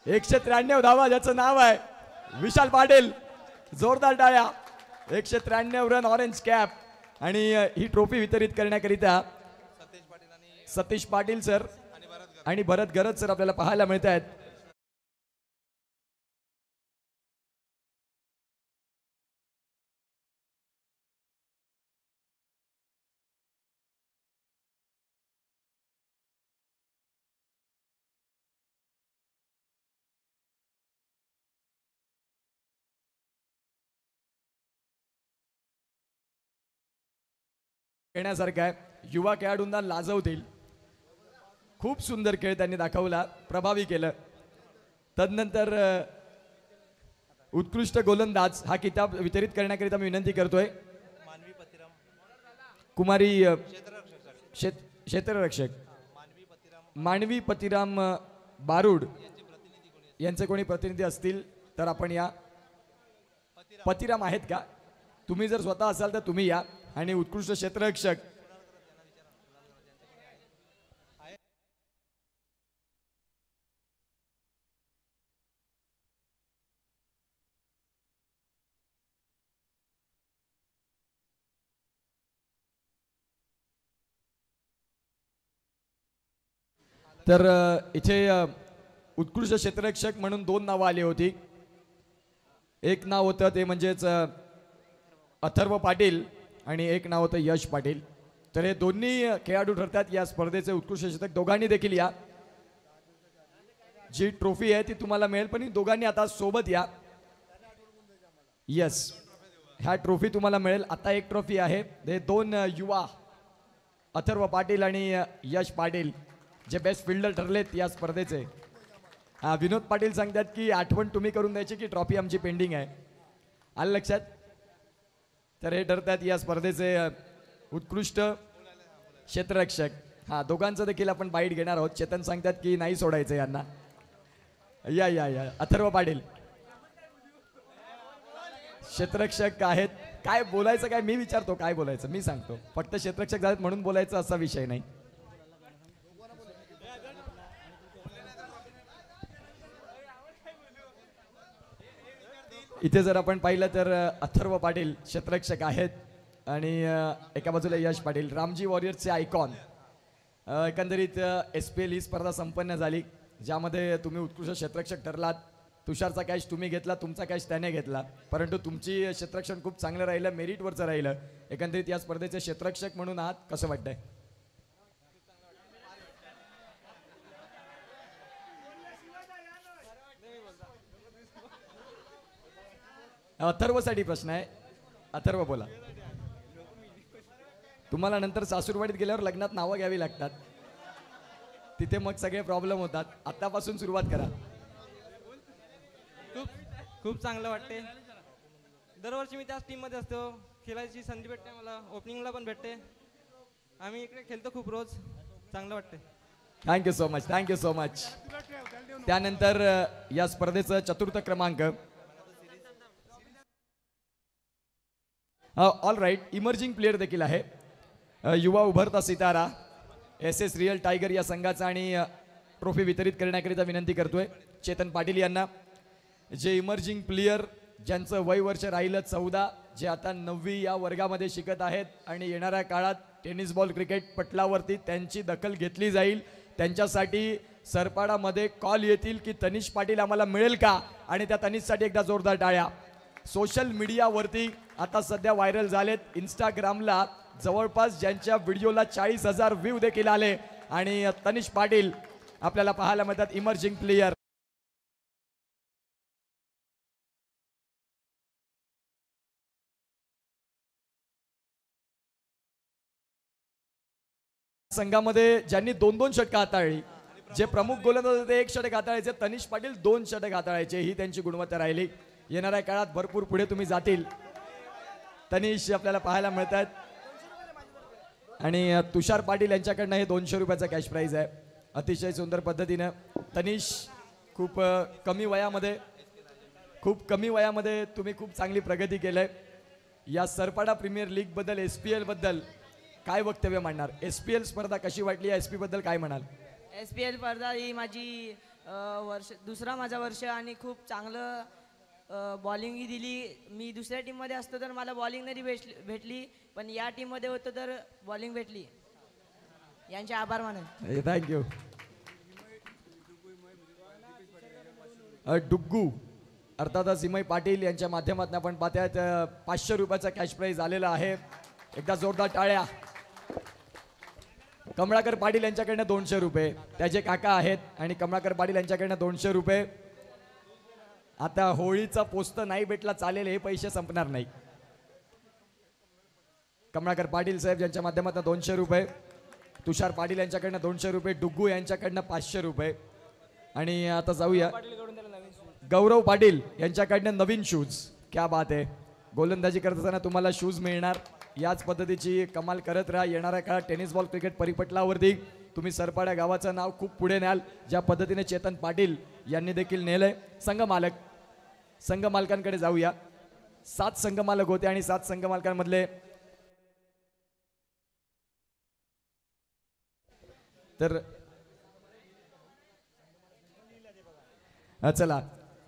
193 धावा, ज्याचं नाव आहे विशाल पाटील? जोरदार टाळ्या. 193 रन, ऑरेंज कॅप. आणि ही ट्रॉफी वितरित करण्याकरिता सतीश पाटील सर आणि भरत गरज सर आपल्याला पाहायला मिळत आहेत. येण्यासारखं आहे. युवा खेळाडूंना लाजवतील. खूप सुंदर खेळ त्यांनी दाखवला, प्रभावी केलं. तदनंतर उत्कृष्ट गोलंदाज हा किताब वितरित करण्याकरिता मी विनंती करतोय कुमारी क्षेत्ररक्षक मानवी पतिराम बारूड यांचे कोणी प्रतिनिधी असतील तर आपण या. पतिराम आहेत का? तुम्ही जर स्वतः असाल तर तुम्ही या. आणि उत्कृष्ट क्षेत्ररक्षक तर इथे उत्कृष्ट क्षेत्ररक्षक म्हणून 2 नावं आली होती. एक नाव होतं ते म्हणजेच अथर्व पाटील आणि एक नाव होतं यश पाटील. तर हे दोन्ही खेळाडू ठरतात या स्पर्धेचे उत्कृष्ट क्षेत्ररक्षक. दोघांनी देखील या. जी ट्रॉफी आहे ती तुम्हाला मिळेल, पण दोघांनी आता सोबत या. यस, ह्या ट्रॉफी तुम्हाला मिळेल. आता एक ट्रॉफी आहे. हे 2 युवा अथर्व पाटील आणि यश पाटील जे बेस्ट फिल्डर ठरलेत या स्पर्धेचे. विनोद पाटील सांगतात की आठवण तुम्ही करून द्यायची की ट्रॉफी आमची पेंडिंग आहे. आलं लक्षात? तर हे ठरतात या स्पर्धेचे उत्कृष्ट क्षेत्ररक्षक. दोघांचं देखील आपण बाईट घेणार आहोत. चेतन सांगतात की नाही सोडायचं यांना. या या या अथर्व पाटील क्षेत्ररक्षक आहेत. काय बोलायचं, काय मी विचारतो काय बोलायचं मी सांगतो. फक्त क्षेत्ररक्षक झालेत म्हणून बोलायचं असा विषय नाही. इथे जर आपण पाहिलं तर अथर्व पाटील क्षेत्ररक्षक आहेत आणि एका बाजूला यश पाटील, रामजी वॉरियर्सचे आयकॉन. एकंदरीत SPL ही स्पर्धा संपन्न झाली ज्यामध्ये तुम्ही उत्कृष्ट क्षेत्ररक्षक ठरलात. तुषारचा कॅच तुम्ही घेतला, तुमचा कॅच त्याने घेतला, परंतु तुमची क्षेत्ररक्षण खूप चांगलं राहिलं, मेरिटवरचं राहिलं. एकंदरीत या स्पर्धेचे क्षेत्ररक्षक म्हणून आहात, कसं वाटतंय? अथर्वसाठी प्रश्न आहे. अथर्व बोला. तुम्हाला नंतर सासूरवाडीत गेल्यावर लग्नात नावं घ्यावी लागतात, तिथे मग सगळे प्रॉब्लेम होतात. आतापासून सुरुवात करा. खूप चांगलं वाटते. दरवर्षी मी त्याच टीममध्ये असतो. खेळायची संधी भेटते मला, ओपनिंगला पण भेटते. आम्ही इकडे खेळतो खूप रोज. चांगलं वाटते. Thank you so much, thank you so much. त्यानंतर या स्पर्धेचं चतुर्थ क्रमांक. ऑल राईट, इमर्जिंग प्लेअर देखील आहे. युवा उभरता सितारा SS रिअल टायगर या संघाचा. आणि ट्रॉफी वितरित करण्याकरिता विनंती करतोय चेतन पाटील यांना. जे इमर्जिंग प्लेयर ज्यांचं वय वर्ष राहिलं 14, जे आता 9वी या वर्गामध्ये शिकत आहेत आणि येणाऱ्या काळात टेनिस बॉल क्रिकेट पटलावरती त्यांची दखल घेतली जाईल, त्यांच्यासाठी सरपाडामध्ये कॉल येतील की तनिष पाटील आम्हाला मिळेल का, आणि त्या तनिषसाठी एकदा जोरदार टाळ्या. सोशल मीडियावरती आता सध्या व्हायरल झालेत. इंस्टाग्रामला जवळपास ज्यांच्या व्हिडिओला 40,000 व्ह्यू देखील आले, आणि तनिष पाटील आपल्याला पाहायला मिळतात इमर्जिंग प्लेयर. संघामध्ये ज्यांनी 2-2 षटकं हाताळली, जे प्रमुख गोलंदाज होते 1 षटक हाताळायचे, तनिष पाटील 2 षटक हाताळायचे, ही त्यांची गुणवत्ता राहिली. येणाऱ्या काळात भरपूर पुढे तुम्ही जातील तनिष आपल्याला पाहायला मिळतात. आणि तुषार पाटील यांच्याकडनं हे 200 रुपयाचा कॅश प्राइज आहे. अतिशय सुंदर पद्धतीनं तनिष खूप कमी वयामध्ये तुम्ही खूप चांगली प्रगती केलंय. या सरपाडा प्रीमियर लीग बद्दल, SPL बद्दल काय वक्तव्य मांडणार? SPL स्पर्धा कशी वाटली? SP बद्दल काय म्हणाल? SPL स्पर्धा ही माझी दुसरा माझा वर्ष, आणि खूप चांगलं बॉलिंगही दिली. मी दुसऱ्या टीममध्ये असतो तर मला बॉलिंग नाही भेटली, पण या टीममध्ये होतो तर बॉलिंग भेटली. यांचे आभार मानेन. थँक्यू. डुग्गू अर्थातच इमय पाटील यांच्या माध्यमातून आपण पाहतायत 500 रुपयाचा कॅश प्राइज आलेला आहे. एकदा जोरदार टाळ्या. कमळाकर पाटील यांच्याकडनं 200 रुपये, त्याचे काका आहेत, आणि कमळाकर पाटील यांच्याकडनं 200 रुपये. आता होळीचा पोस्त नाही भेटला चालेल, हे पैसे संपणार नाही. कमळाकर पाटील साहेब यांच्या माध्यमातून 200 रुपये, तुषार पाटील यांच्याकडनं 200 रुपये, डुग्गू यांच्याकडनं 500 रुपये. आणि आता जाऊया गौरव पाटील यांच्याकडनं नवीन शूज. क्या बात आहे. गोलंदाजी करत असताना तुम्हाला शूज मिळणार. याच पद्धतीची कमाल करत राहा. येणाऱ्या काळात टेनिस बॉल क्रिकेट परिपटलावरती तुम्ही सरपाडा गावाचं नाव खूप पुढे न्याल, ज्या पद्धतीने चेतन पाटील यांनी देखील नेलंय. संघमालकांकडे जाऊया. 7 संघमालक होते, आणि 7 संघमालकांमधले तर चला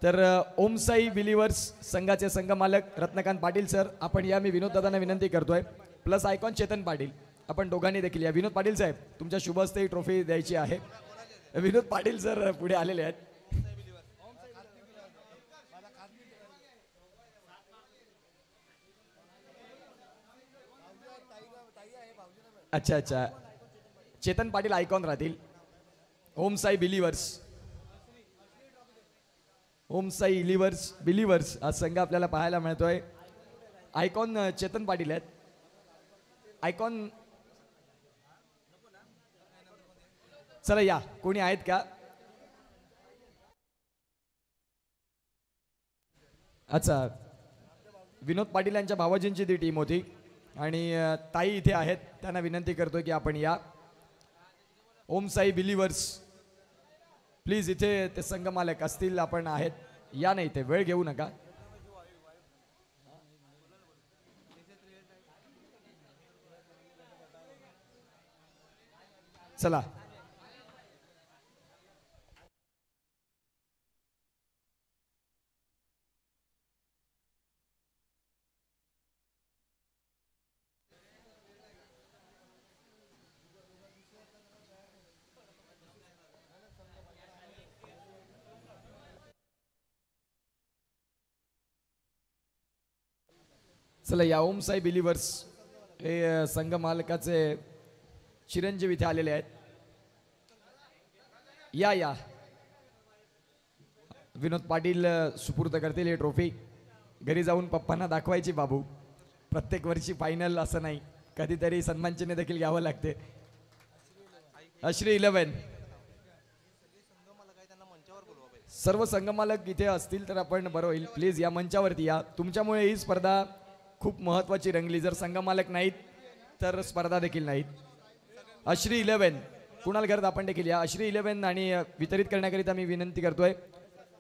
तर ओमसाई बिलिव्हर्स संघाचे संघमालक रत्नकांत पाटील सर, आपण या. मी विनोद दादांना विनंती करतोय, प्लस आयकॉन चेतन पाटील, आपण दोघांनी देखील या. विनोद पाटील साहेब, तुमच्या शुभ हस्ते ही ट्रॉफी द्यायची आहे. विनोद पाटील सर पुढे आलेले आहेत. अच्छा, चेतन पाटील आयकॉन राहतील. ओमसाई बिलिव्हर्स हा संघ आपल्याला पाहायला मिळतोय. आयकॉन चेतन पाटील आहेत. आयकॉन चला या, कोणी आहेत का? अच्छा, विनोद पाटील यांच्या भावाजींची ती टीम होती, आणि ताई इथे आहेत, त्यांना विनंती करतोय की आपण या. ओमसाई बिलिव्हर्स प्लीज, इथे ते संघमालक असतील, आपण आहेत, या. नाही इथे वेळ घेऊ नका. चला या. ओमसाई बिलिव्हर्स हे संघ मालकाचे चिरंजीव इथे आलेले आहेत. या. विनोद पाटील सुपूर्द करतील ही ट्रॉफी. घरी जाऊन पप्पांना दाखवायची. बाबू, प्रत्येक वर्षी फायनल असं नाही, कधीतरी सन्मानचिन्ह देखील घ्यावं लागते. श्री 11 सर्व संघमालक इथे असतील तर आपण बरं होईल. प्लीज या मंचावरती या. तुमच्यामुळे ही स्पर्धा खूप महत्वाची रंगली. जर संघमालक नाहीत तर स्पर्धा देखील नाहीत. श्री 11 कुणाल घरात आपण देखील या. श्री 11 आणि वितरित करण्याकरिता मी विनंती करतोय.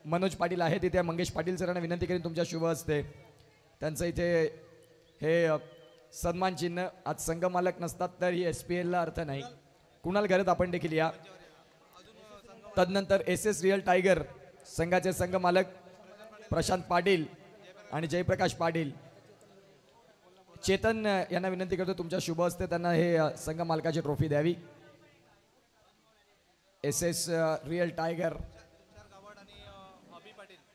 मनोज पाटील आहेत इथे. मंगेश पाटील सरांना विनंती करीन तुमच्या शुभ हस्ते त्यांचं इथे हे सन्मान चिन्ह. आज संघमालक नसतात तर ही SPL ला अर्थ नाही. कुणाल घरात आपण देखील या. तदनंतर SS रिअल टायगर संघाचे संघमालक प्रशांत पाटील आणि जयप्रकाश पाटील. चेतन यांना विनंती करतो तुमच्या शुभ हस्ते त्यांना हे संघ मालकाची ट्रॉफी द्यावी. SS रिअल टायगर,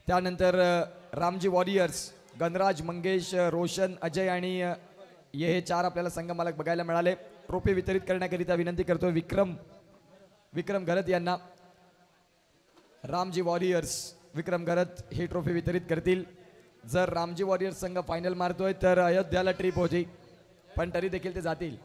त्यानंतर रामजी वॉरियर्स, गणराज, मंगेश, रोशन, अजय आणि हे 4 आपल्याला संघ मालक बघायला मिळाले. ट्रॉफी वितरित करण्याकरिता विनंती करतो विक्रम घरत यांना. रामजी वॉरियर्स विक्रम घरत ही ट्रॉफी वितरित करतील. जर रामजी वॉरियर्स संघ फायनल मारतोय तर अयोध्याला ट्रिप होती, पण तरी देखील ते जातील.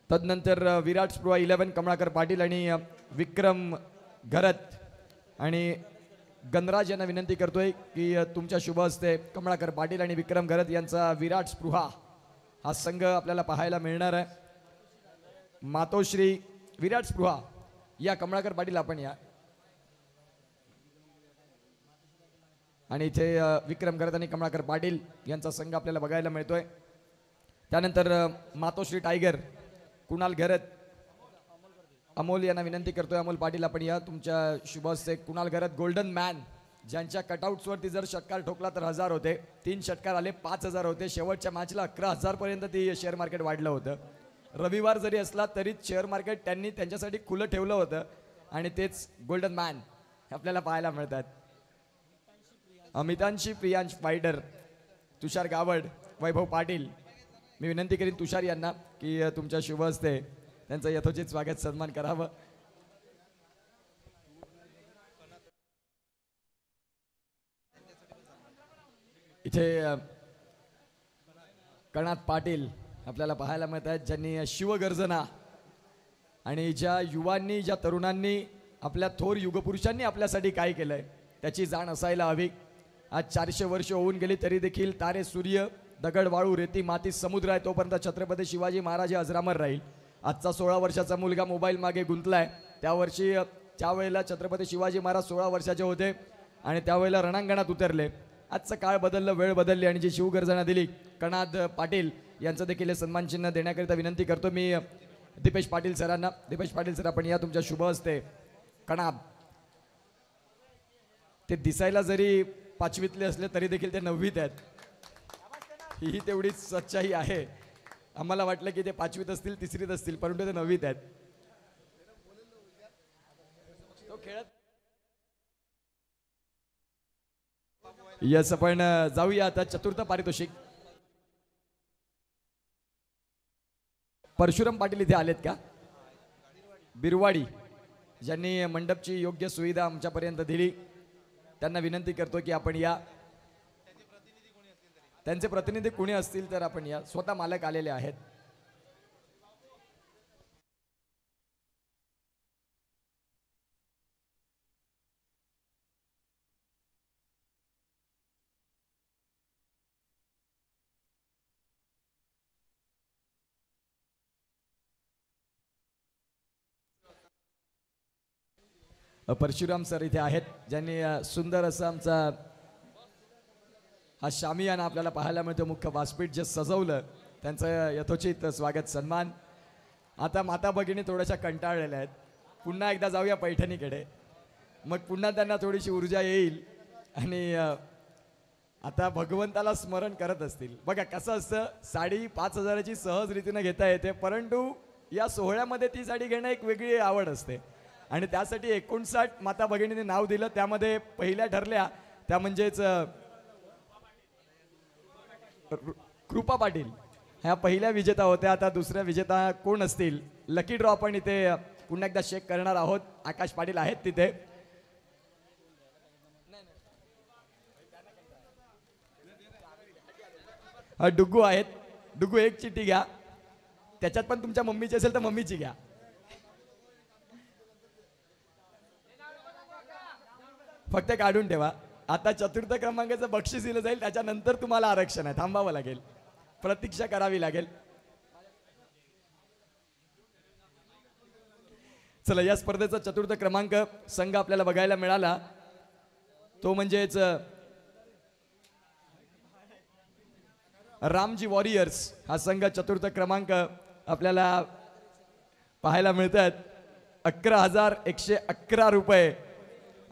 तदनंतर विराट स्पृहा 11 कमळाकर पाटील आणि विक्रम घरत आणि गणराज यांना विनंती करतोय की तुमच्या शुभ हस्ते कमळाकर पाटील आणि विक्रम घरत यांचा विराट स्पृहा हा संघ आपल्याला पाहायला मिळणार आहे. मातोश्री विराट स्पृहा या कमळाकर पाटील आपण या, आणि इथे विक्रम घरत आणि कमळाकर पाटील यांचा संघ आपल्याला बघायला मिळतोय. त्यानंतर मातोश्री टायगर कुणाल घरत, अमोल यांना विनंती करतोय अमोल पाटील आपण या, तुमच्या शुभ हस्ते कुणाल घरत गोल्डन मॅन, ज्यांच्या कटआउट्सवरती जर षटकार ठोकला तर 1000 होते, 3 षटकार आले 5000 होते. शेवटच्या मॅचला 11000 पर्यंत ती शेअर मार्केट वाढलं होतं. रविवार जरी असला तरी शेअर मार्केट त्यांनी त्यांच्यासाठी खुलं ठेवलं होतं आणि तेच गोल्डन मॅन आपल्याला पाहायला मिळतात. अमितांशी प्रियांश फायटर, तुषार गावड, वैभव पाटील. मी विनंती करीन तुषार यांना की तुमच्या शुभ हस्ते त्यांचं यथोचित स्वागत सन्मान करावं. इथे कणात पाटील आपल्याला पाहायला मिळत आहेत, ज्यांनी शिवगर्जना आणि ज्या युवांनी, ज्या तरुणांनी, आपल्या थोर युगपुरुषांनी आपल्यासाठी काय केलंय त्याची जाण असायला हवी. आज 400 वर्ष होऊन गेली तरी देखील तारे, सूर्य, दगड, वाळू, रेती, माती, समुद्र आहे तोपर्यंत छत्रपती शिवाजी महाराज हे अजरामर राहील. आजचा 16 वर्षाचा मुलगा मोबाईल मागे गुंतलाय, त्यावेळेला छत्रपती शिवाजी महाराज 16 वर्षाचे होते आणि त्यावेळेला रणांगणात उतरले. आजचं काळ बदललं, वेळ बदलली आणि जी शिवगर्जना दिली कणाद पाटील यांचं देखील सन्मान चिन्ह देण्याकरिता विनंती करतो मी दीपेश पाटील सरांना. दीपेश पाटील सर आपण या, तुमच्या शुभ हस्ते कणाद. ते दिसायला जरी 5वीतले असले तरी देखील ते 9वीत आहेत, ही तेवढीच सच्चाई आहे. आम्हाला वाटलं की ते 5वीत असतील, 3रीत असतील, परंतु ते 9वीत आहेत. तो खेळत यस, आपण जाऊया आता चतुर्थ पारितोषिक. परशुराम पाटील इथे आलेत का? बिरवाडी, ज्यांनी मंडपची योग्य सुविधा आमच्यापर्यंत दिली, त्यांना विनंती करतो की आपण या. त्यांचे प्रतिनिधी कोणी असतील तर आपण या. स्वतः मालक आलेले आहेत. परशुराम सर इथे आहेत, ज्यांनी सुंदर असं आमचा हा शामियाना आपल्याला पाहायला मिळतो, मुख्य व्यासपीठ जे सजवलं, त्यांचं यथोचित स्वागत सन्मान. आता माता भगिनी थोड्याशा कंटाळलेल्या आहेत, पुन्हा एकदा जाऊया पैठणीकडे, मग पुन्हा त्यांना थोडीशी ऊर्जा येईल आणि आता भगवंताला स्मरण करत असतील. बघा कसं असतं, साडी 5000ची सहज रीतीने घेता येते, परंतु या सोहळ्यामध्ये ती साडी घेणं एक वेगळी आवड असते आणि त्यासाठी 59 माता भगिनीने नाव दिलं. त्यामध्ये पहिल्या ठरल्या त्या म्हणजेच कृपा पाटील ह्या पहिल्या विजेता होत्या. आता दुसऱ्या विजेता कोण असतील? लकी ड्रॉ आपण इथे पुन्हा एकदा चेक करणार आहोत. आकाश पाटील आहेत तिथे. डुग्गू आहेत. डुग्गू एक चिठ्ठी घ्या, त्याच्यात पण तुमच्या मम्मीची असेल तर मम्मीची घ्या. फक्त काढून ठेवा. आता चतुर्थ क्रमांकाचं बक्षीस दिलं जाईल, त्याच्यानंतर तुम्हाला आरक्षण आहे, थांबावं लागेल, प्रतीक्षा करावी लागेल. चला, या स्पर्धेचा चतुर्थ क्रमांक संघ आपल्याला बघायला मिळाला, तो म्हणजेच रामजी वॉरियर्स हा संघ. चतुर्थ क्रमांक आपल्याला पाहायला मिळतात. 11,111 रुपये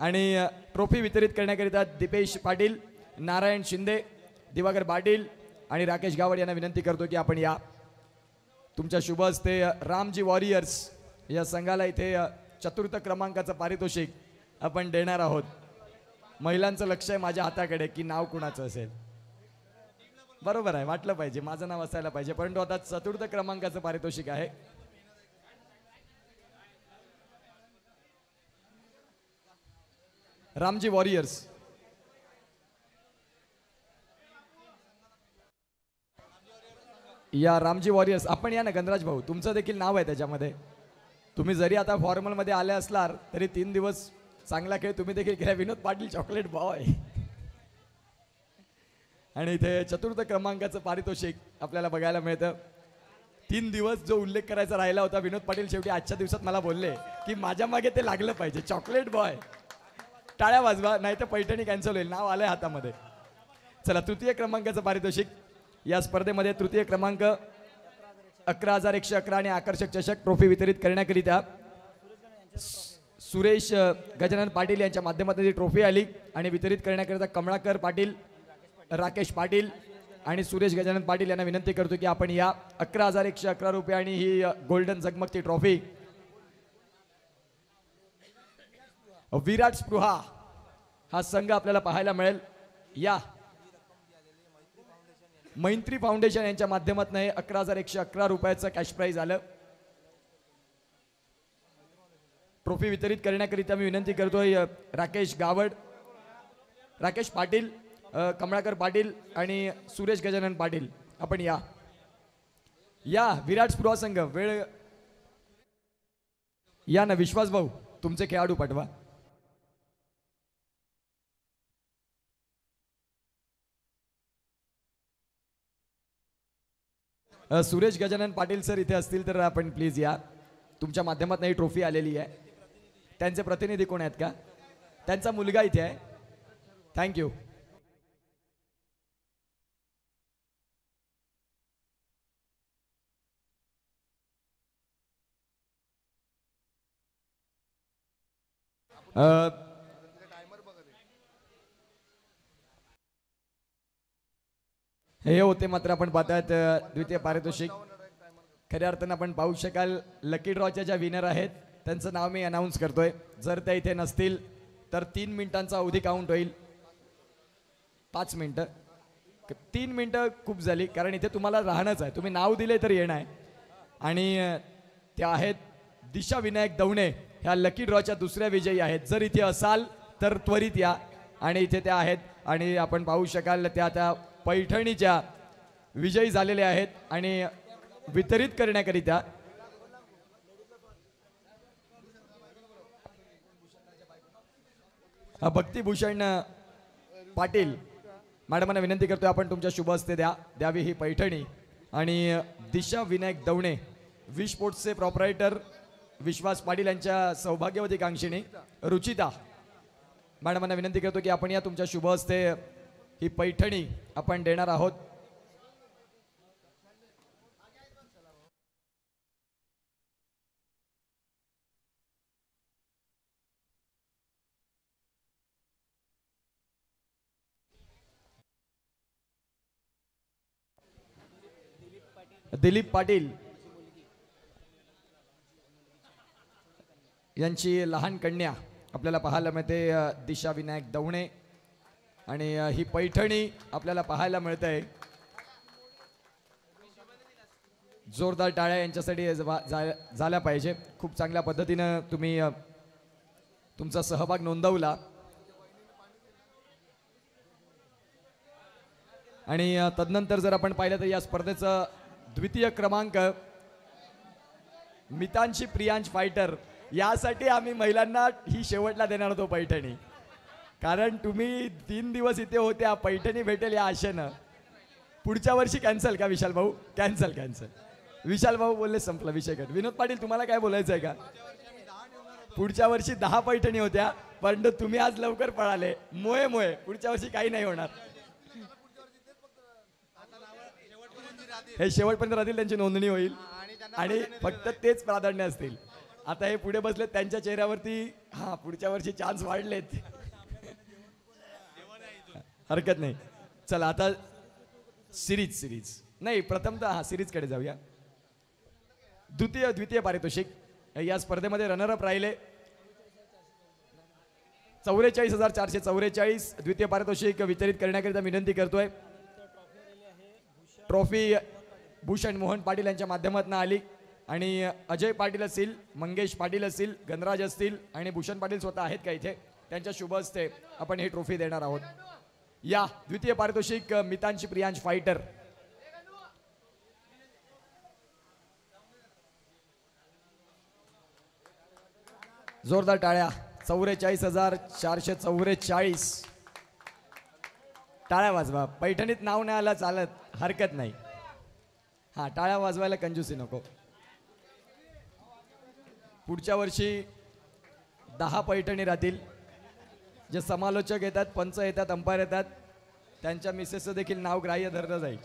आणि ट्रॉफी वितरित करण्याकरिता दीपेश पाटील, नारायण शिंदे, दिवाकर पाटील आणि राकेश गावड यांना विनंती करतो की आपण या. तुमच्या शुभ हस्ते रामजी वॉरियर्स या संघाला इथे चतुर्थ क्रमांकाचं पारितोषिक आपण देणार आहोत. महिलांचं लक्ष आहे माझ्या हाताकडे की नाव कुणाचं असेल. बरोबर आहे, वाटलं पाहिजे माझं नाव असायला पाहिजे, परंतु आता चतुर्थ क्रमांकाचं पारितोषिक आहे. रामजी वॉरियर्स. या रामजी वॉरियर्स आपण या ना गणराज भाऊ, तुमचं देखील नाव आहे त्याच्यामध्ये. तुम्ही जरी आता फॉर्मलमध्ये आले असलार तरी 3 दिवस चांगला खेळ तुम्ही देखील केला. Vinod Patil chocolate boy. आणि इथे चतुर्थ क्रमांकाचं पारितोषिक आपल्याला बघायला मिळतं. 3 दिवस जो उल्लेख करायचा राहिला होता विनोद पाटील शेवटी आजच्या दिवसात मला बोलले की माझ्या मागे ते लागलं पाहिजे. चॉकलेट बॉय, टाळ्या वाजवा नाही तर पैठणी कॅन्सल होईल. नाव आलंय हातामध्ये. चला, तृतीय क्रमांकाचं पारितोषिक या स्पर्धेमध्ये तृतीय क्रमांक 11,111 आणि आकर्षक चषक ट्रॉफी वितरित करण्याकरिता सुरेश गजानन पाटील यांच्या माध्यमातून ही ट्रॉफी आली आणि वितरित करण्याकरिता कमळाकर पाटील, राकेश पाटील आणि सुरेश गजानन पाटील यांना विनंती करतो की आपण या 11,111 रुपये आणि ही गोल्डन झगमगती ट्रॉफी. विराट स्पृहा हा संघ आपल्याला पाहायला मिळेल. या मैत्री फाउंडेशन यांच्या माध्यमातून 11,111 रुपयाचं कॅश प्राइज आलं. ट्रॉफी वितरित करण्याकरिता मी विनंती करतोय राकेश गावड, राकेश पाटील, कमळाकर पाटील आणि सुरेश गजानन पाटील आपण या. या विराट स्पृहा संघ वेळ या ना. विश्वास भाऊ तुमचे खेळाडू पाठवा. सुरेश गजानन पाटील सर इथे असतील तर आपण प्लीज या. तुमच्या माध्यमातून ही ट्रॉफी आलेली आहे. त्यांचे प्रतिनिधी कोण आहेत का? त्यांचा मुलगा इथे आहे. थँक्यू. हे होते मात्र आपण पाहतात द्वितीय पारितोषिक. खऱ्या अर्थानं आपण पाहू शकाल लकी ड्रॉच्या ज्या विनर आहेत त्यांचं नाव मी अनाऊन्स करतोय. जर त्या इथे नसतील तर 3 मिनिटांचा अवधी काउंट होईल. 5 मिनिटं, 3 मिनिटं खूप झाली कारण इथे तुम्हाला राहणंच आहे. तुम्ही नाव दिले तर येणं आहे. आणि त्या आहेत दिशा विनायक दवणे, ह्या लकी ड्रॉच्या दुसऱ्या विजयी आहेत. जर इथे असाल तर त्वरित या. आणि इथे त्या आहेत आणि आपण पाहू शकाल त्या पैठणीच्या विजयी झालेल्या आहेत. आणि वितरित करण्याकरिता भक्तिभूषण पाटील मॅडमांना विनंती करतोय आपण तुमच्या शुभ हस्ते द्यावी ही पैठणी. आणि दिशा विनायक दवणे वी स्पोर्ट्सचे प्रॉपरायटर विश्वास पाटील यांच्या सौभाग्यवती कांक्षिणी रुचिता मॅडमांना विनंती करतो की आपण या तुमच्या शुभ हस्ते ही पैठणी आपण देणार आहोत. दिलीप पाटील यांची लहान कन्या आपल्याला पाहायला मिळते दिशा विनायक दवणे. आणि ही पैठणी आपल्याला पाहायला मिळते. जोरदार टाळ्या यांच्यासाठी झाल्या पाहिजे. खूप चांगल्या पद्धतीनं तुम्ही तुमचा सहभाग नोंदवला. आणि तदनंतर जर आपण पाहिलं तर या स्पर्धेचं द्वितीय क्रमांक मितांशी प्रियांश फायटर. यासाठी आम्ही महिलांना ही शेवटला देणार होतो पैठणी, कारण तुम्ही 3 दिवस इथे होत्या. पैठणी भेटेल या आशेनं. पुढच्या वर्षी कॅन्सल का विशाल भाऊ? कॅन्सल. विशाल भाऊ बोलले संपला विषय कट. विनोद पाटील तुम्हाला काय बोलायचं आहे का? पुढच्या वर्षी 10 पैठणी होत्या परंतु तुम्ही आज लवकर पळाले. मोये पुढच्या वर्षी काही नाही होणार. हे शेवटपर्यंत राहतील, त्यांची नोंदणी होईल आणि फक्त तेच प्राधान्य असतील. आता हे पुढे बसलेत त्यांच्या चेहऱ्यावरती हा पुढच्या वर्षी चान्स वाढलेत. हरकत नाही. चला आता सिरीज नाही प्रथमतः हा सिरीजकडे जाऊया. द्वितीय पारितोषिक या स्पर्धेमध्ये रनरअप राहिले 44,444. द्वितीय पारितोषिक वितरित करण्याकरिता विनंती करतोय. ट्रॉफी भूषण मोहन पाटील यांच्या माध्यमातून आली आणि अजय पाटील असतील, मंगेश पाटील असतील, गणराज असतील आणि भूषण पाटील स्वतः आहेत का इथे, त्यांच्या शुभ हस्ते आपण ही ट्रॉफी देणार आहोत. या द्वितीय पारितोषिक मितांशी प्रियांश फायटर. जोरदार टाळ्या. 44,444 टाळ्या वाजवा. पैठणीत नाव नाही आला चालत, हरकत नाही. हा टाळ्या वाजवायला कंजूसी नको. पुढच्या वर्षी 10 पैठणी राहतील. जे समालोचक येतात, पंच येतात, अंपायर येतात, त्यांच्या मिसेसचं देखील नाव ग्राह्य धरलं जाईल.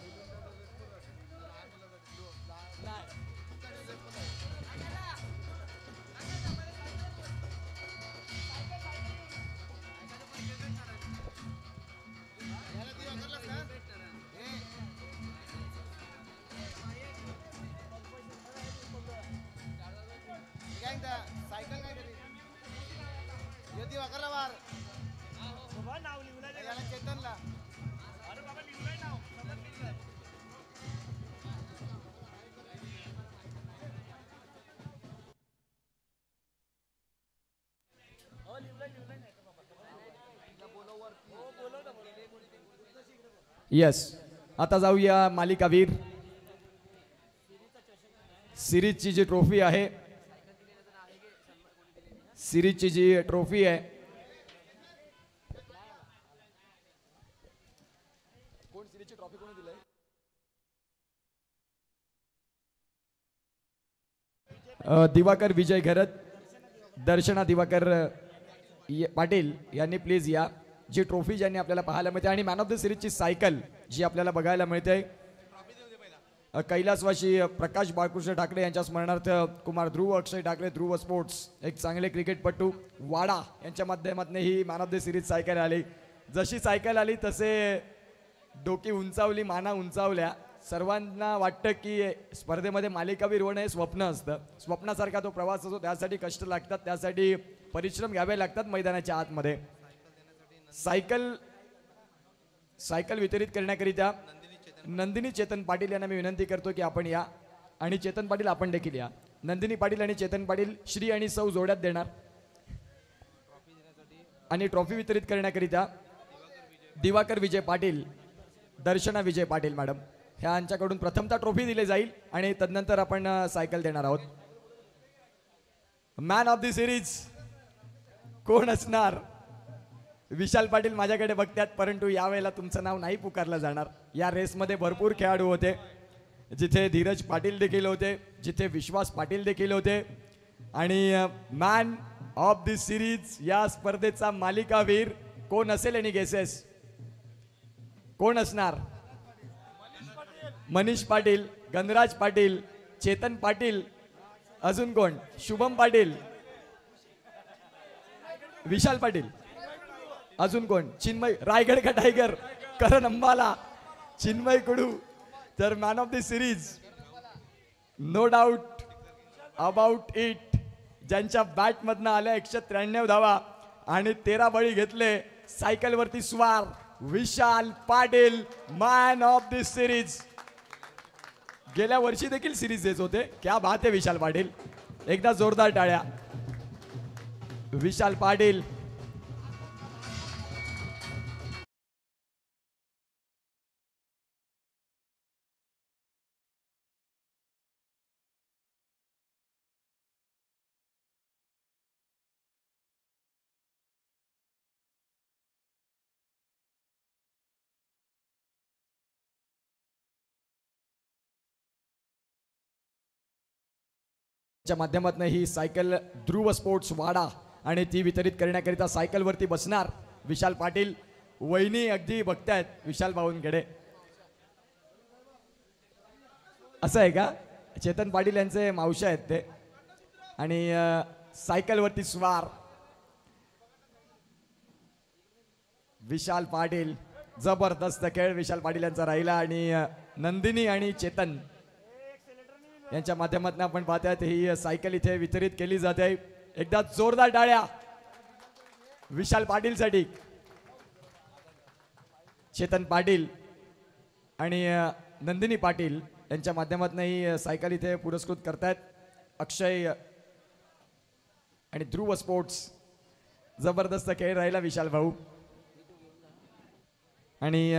यस. आता जाऊया मालिकावीर. सिरीजची जी ट्रॉफी आहे, सिरीजची जी ट्रॉफी आहे, कोण सिरीजची ट्रॉफी कोणी दिलाय? दिवाकर विजय घरत, दर्शना दिवाकर पाटील यांनी प्लीज या. जी ट्रॉफी ज्यांनी आपल्याला पाहायला मिळते आणि मॅन ऑफ द सिरीजची सायकल जी आपल्याला बघायला मिळते, कैलासवासी प्रकाश बाळकृष्ण ठाकरे यांच्या स्मरणार्थ कुमार ध्रुव अक्षय ठाकरे ध्रुव स्पोर्ट्स एक चांगले क्रिकेटपटू वाडा यांच्या माध्यमातून ही man of the series cycle आली. जशी सायकल आली तसे डोकी उंचावली, माना उंचावल्या. सर्वांना वाटतं की स्पर्धेमध्ये मालिकावीर होणं हे स्वप्न असतं. स्वप्नासारखा तो प्रवास असतो. त्यासाठी कष्ट लागतात, त्यासाठी परिश्रम घ्यावे लागतात मैदानाच्या आतमध्ये. सायकल वितरित करण्याकरिता नंदिनी चेतन पाटील यांना मी विनंती करतो की आपण या आणि चेतन पाटील आपण देखील या. नंदिनी पाटील आणि चेतन पाटील श्री आणि सौ जोड्यात देणार आणि ट्रॉफी वितरित करण्याकरिता दिवाकर विजय पाटील, दर्शना विजय पाटील मॅडम ह्यांच्याकडून प्रथमतः ट्रॉफी दिली जाईल आणि तदनंतर आपण सायकल देणार आहोत. मॅन ऑफ द सिरीज कोण असणार? विशाल पाटील माझ्याकडे बघतात, परंतु यावेळेला तुमचं नाव नाही पुकारलं जाणार. या रेसमध्ये भरपूर खेळाडू होते, जिथे धीरज पाटील देखील होते, जिथे विश्वास पाटील देखील होते आणि मॅन ऑफ द सिरीज या स्पर्धेचा मालिकावीर कोण असेल? आणि गेसेस कोण असणार? मनीष पाटील, गणराज पाटील, चेतन पाटील, अजून कोण? शुभम पाटील, विशाल पाटील, अजून कोण? चिन्मय, रायगड का टायगर, करण अंबाला, चिन्मय कुडू. तर man of the series no doubt about it, ज्यांच्या बॅटमधनं आल्या 193 धावा आणि 13 बळी घेतले, सायकलवरती स्वार Vishal Patil man of the series. गेल्या वर्षी देखील सिरीज देत होते. क्या बात आहे विशाल पाटील, एकदा जोरदार टाळ्या. विशाल पाटील माध्यमातून ही सायकल ध्रुव स्पोर्ट्स वाडा आणि ती वितरित करण्याकरिता सायकलवरती बसणार विशाल पाटील. वहिनी अगदी बघतायत विशाल भाऊंकडे. असं आहे का? चेतन पाटील यांचे मावशी आहेत ते. आणि सायकलवरती स्वार विशाल पाटील. जबरदस्त खेळ विशाल पाटील यांचा राहिला आणि नंदिनी आणि चेतन यांच्या माध्यमातून आपण पाहतात ही सायकल इथे वितरित केली जाते. एकदा जोरदार टाळ्या विशाल पाटीलसाठी. चेतन पाटील आणि नंदिनी पाटील यांच्या माध्यमातून ही सायकल इथे पुरस्कृत करतायत. अक्षय आणि ध्रुव स्पोर्ट्स. जबरदस्त खेळ राहिला विशाल भाऊ आणि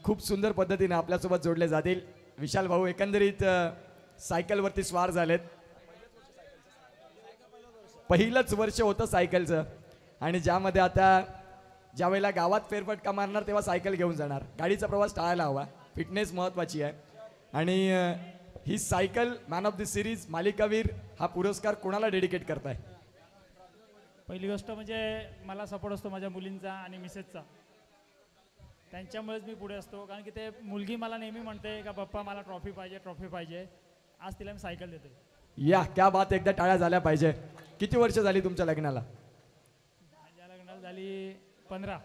खूप सुंदर पद्धतीने आपल्यासोबत जोडले जातील. विशाल भाऊ एकंदरीत सायकलवरती स्वार झालेत. पहिलंच वर्ष होतं सायकलचं आणि ज्यामध्ये आता ज्या वेळेला गावात फेरफटका मारणार तेव्हा सायकल घेऊन जाणार. गाडीचा प्रवास टाळायला हवा. फिटनेस महत्त्वाची आहे आणि ही cycle man of the series मालिकावीर हा पुरस्कार कोणाला डेडिकेट करताय? पहिली गोष्ट म्हणजे मला सपोर्ट असतो माझ्या मुलींचा आणि मिसेसचा. त्यांच्यामुळेच मी पुढे असतो कारण की ते मुलगी मला नेहमी म्हणते का पप्पा मला ट्रॉफी पाहिजे ट्रॉफी पाहिजे. आज तिला मी सायकल देते. या क्या बात. एकदा टाळ्या झाल्या पाहिजे. किती वर्ष झाली तुमच्या लग्नाला? माझ्या लग्नाला झाली 15.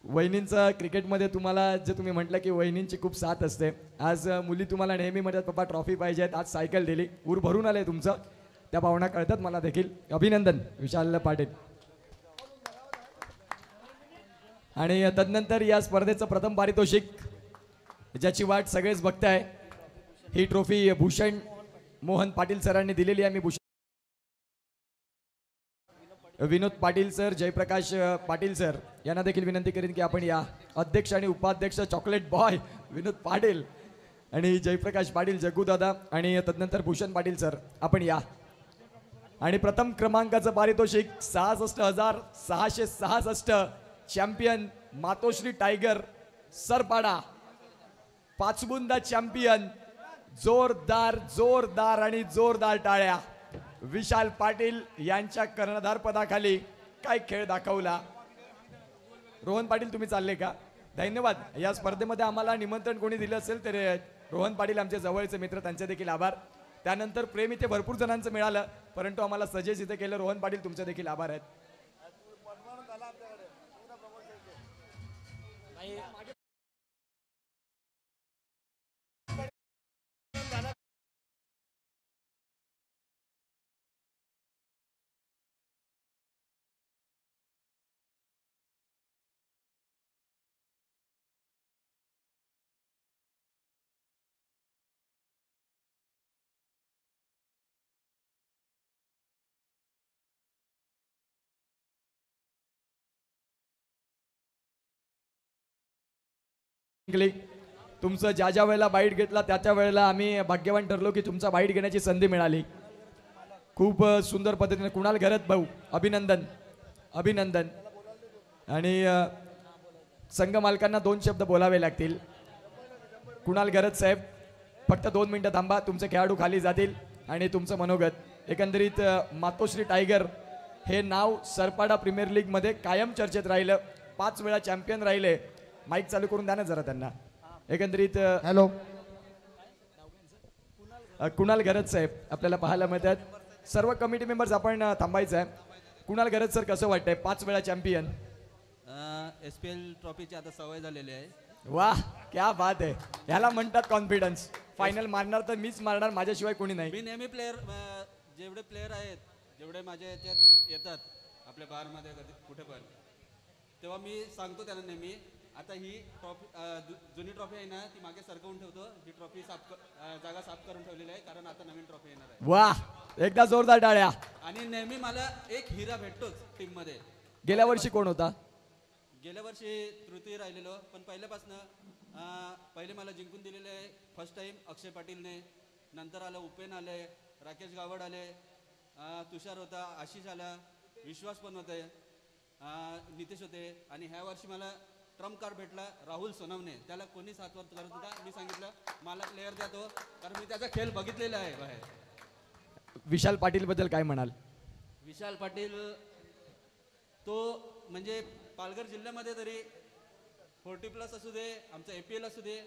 वहिनींचं क्रिकेटमध्ये तुम्हाला जे तुम्ही म्हटलं की वहिनींची खूप साथ असते. आज मुली तुम्हाला नेहमी म्हणतात पप्पा ट्रॉफी पाहिजेत. आज सायकल दिली. ऊर भरून आले तुमचं. त्या भावना कळतात मला देखील. अभिनंदन विशाल पाटील. आणि तदनंतर या स्पर्धेचं प्रथम पारितोषिक ज्याची वाट सगळेच बघताय. ही ट्रॉफी भूषण मोहन पाटील सरांनी दिलेली आहे. मी भूषण विनोद पाटील सर, जयप्रकाश पाटील सर यांना देखील विनंती करीन की आपण या. अध्यक्ष आणि उपाध्यक्ष चॉकलेट बॉय विनोद पाटील आणि जयप्रकाश पाटील जग्गूदादा आणि तदनंतर भूषण पाटील सर आपण या. आणि प्रथम क्रमांकाचं पारितोषिक 66,666. चॅम्पियन मातोश्री टायगर सरपाडा. पाचबुंदा चॅम्पियन. जोरदार जोरदार आणि जोरदार टाळ्या विशाल पाटील यांच्या कर्णधार पदाखाली. काय खेळ दाखवला. रोहन पाटील तुम्ही चालले का? धन्यवाद. या स्पर्धेमध्ये आम्हाला निमंत्रण कोणी दिलं असेल तर रोहन पाटील आमचे जवळचे मित्र, त्यांचे देखील आभार. त्यानंतर प्रेम इथे भरपूर जणांचं मिळालं परंतु आम्हाला सजेस्ट इथे केलं. रोहन पाटील तुमचे देखील आभार आहेत. तुमचं ज्या ज्या वेळेला बाईट घेतला त्या त्या वेळेला आम्ही भाग्यवान ठरलो की तुमचा बाईट घेण्याची संधी मिळाली. खूप सुंदर पद्धतीने कुणाल घरत भाऊ अभिनंदन अभिनंदन. आणि संघ मालकांना 2 शब्द बोलावे लागतील. कुणाल घरत साहेब फक्त 2 मिनिटं थांबा. तुमचे खेळाडू खाली जातील आणि तुमचं मनोगत. एकंदरीत मातोश्री टायगर हे नाव सरपाडा प्रीमियर लीगमध्ये कायम चर्चेत राहिलं. 5 वेळा चॅम्पियन राहिले. माईक चालू करून द्या ना जरा त्यांना. एकंदरीत हॅलो कुणाल घरत साहेब आपल्याला पाहायला मिळतात. सर्व कमिटी मेंबर्स आपण थांबायचं आहे. कुणाल घरत सर कसं वाटतंय 5 वेळा चॅम्पियन? SPL ट्रॉफीची आता सवय झालेली आहे. वाह क्या बात आहे. ह्याला म्हणतात कॉन्फिडन्स. फायनल मारणार तर मीच मारणार, माझ्याशिवाय कोणी नाही. मी नेहमी जेवढे प्लेयर आहेत जेवढे माझ्या याच्यात येतात आपल्या बारमध्ये कधी कुठे पण तेव्हा मी सांगतो त्यांना नेहमी आता ही ट्रॉफी जुनी ट्रॉफी आहे ना ती मागे सरकवून ठेवतो. ही ट्रॉफी जागा साफ करून ठेवलेली आहे कारण आता नवीन ट्रॉफी येणार आहे. वाह एकदा जोरदार टाळ्या. आणि नेहमी मला एक हिरा भेटतोच टीम मध्ये. गेल्या वर्षी कोण होता? गेल्या वर्षी तृतीय राहिलेलो पण पहिल्यापासनं पहिले मला जिंकून दिलेले आहे फर्स्ट टाइम अक्षय पाटीलने. नंतर आलं उपेन आले, राकेश गावड आले, तुषार होता, आशिष आला, विश्वास पण होते, नितेश होते. आणि ह्या वर्षी मला ट्रम्प कार्ड भेटला राहुल सोनवणे. त्याला कोणीच हात वर करत होता. मी सांगितलं मला प्लेअर द्या तो कारण मी त्याचा खेळ बघितलेला आहे बाहेर. विशाल पाटील बद्दल काय म्हणाल? विशाल पाटील तो म्हणजे पालघर जिल्ह्यामध्ये तरी 40+ असू दे, आमचा APL असू दे,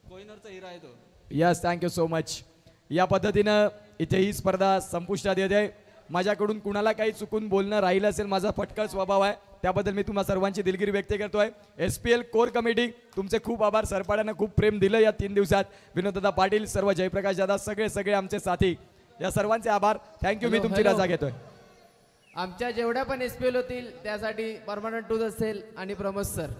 कोहिनूरचा हिरा आहे तो. Yes thank you so much. या पद्धतीनं इथे ही स्पर्धा संपुष्टात येत आहे. माझ्याकडून कुणाला काही चुकून बोलणं राहिलं असेल, माझा फटकळ स्वभाव आहे, त्याबद्दल मी तुम्हा सर्वांची दिलगिरी व्यक्त करतोय. SPL कोर कमिटी तुमचे खूप आभार. सरपाड्यानं खूप प्रेम दिलं या 3 दिवसात. विनोददादा पाटील, सर्व जयप्रकाश दादा, सगळे आमचे साथी, या सर्वांचे आभार. थँक्यू. मी तुमची रजा घेतोय. आमच्या जेवढ्या पण SPL होतील त्यासाठी परमनंट टूज असेल आणि प्रमोद सर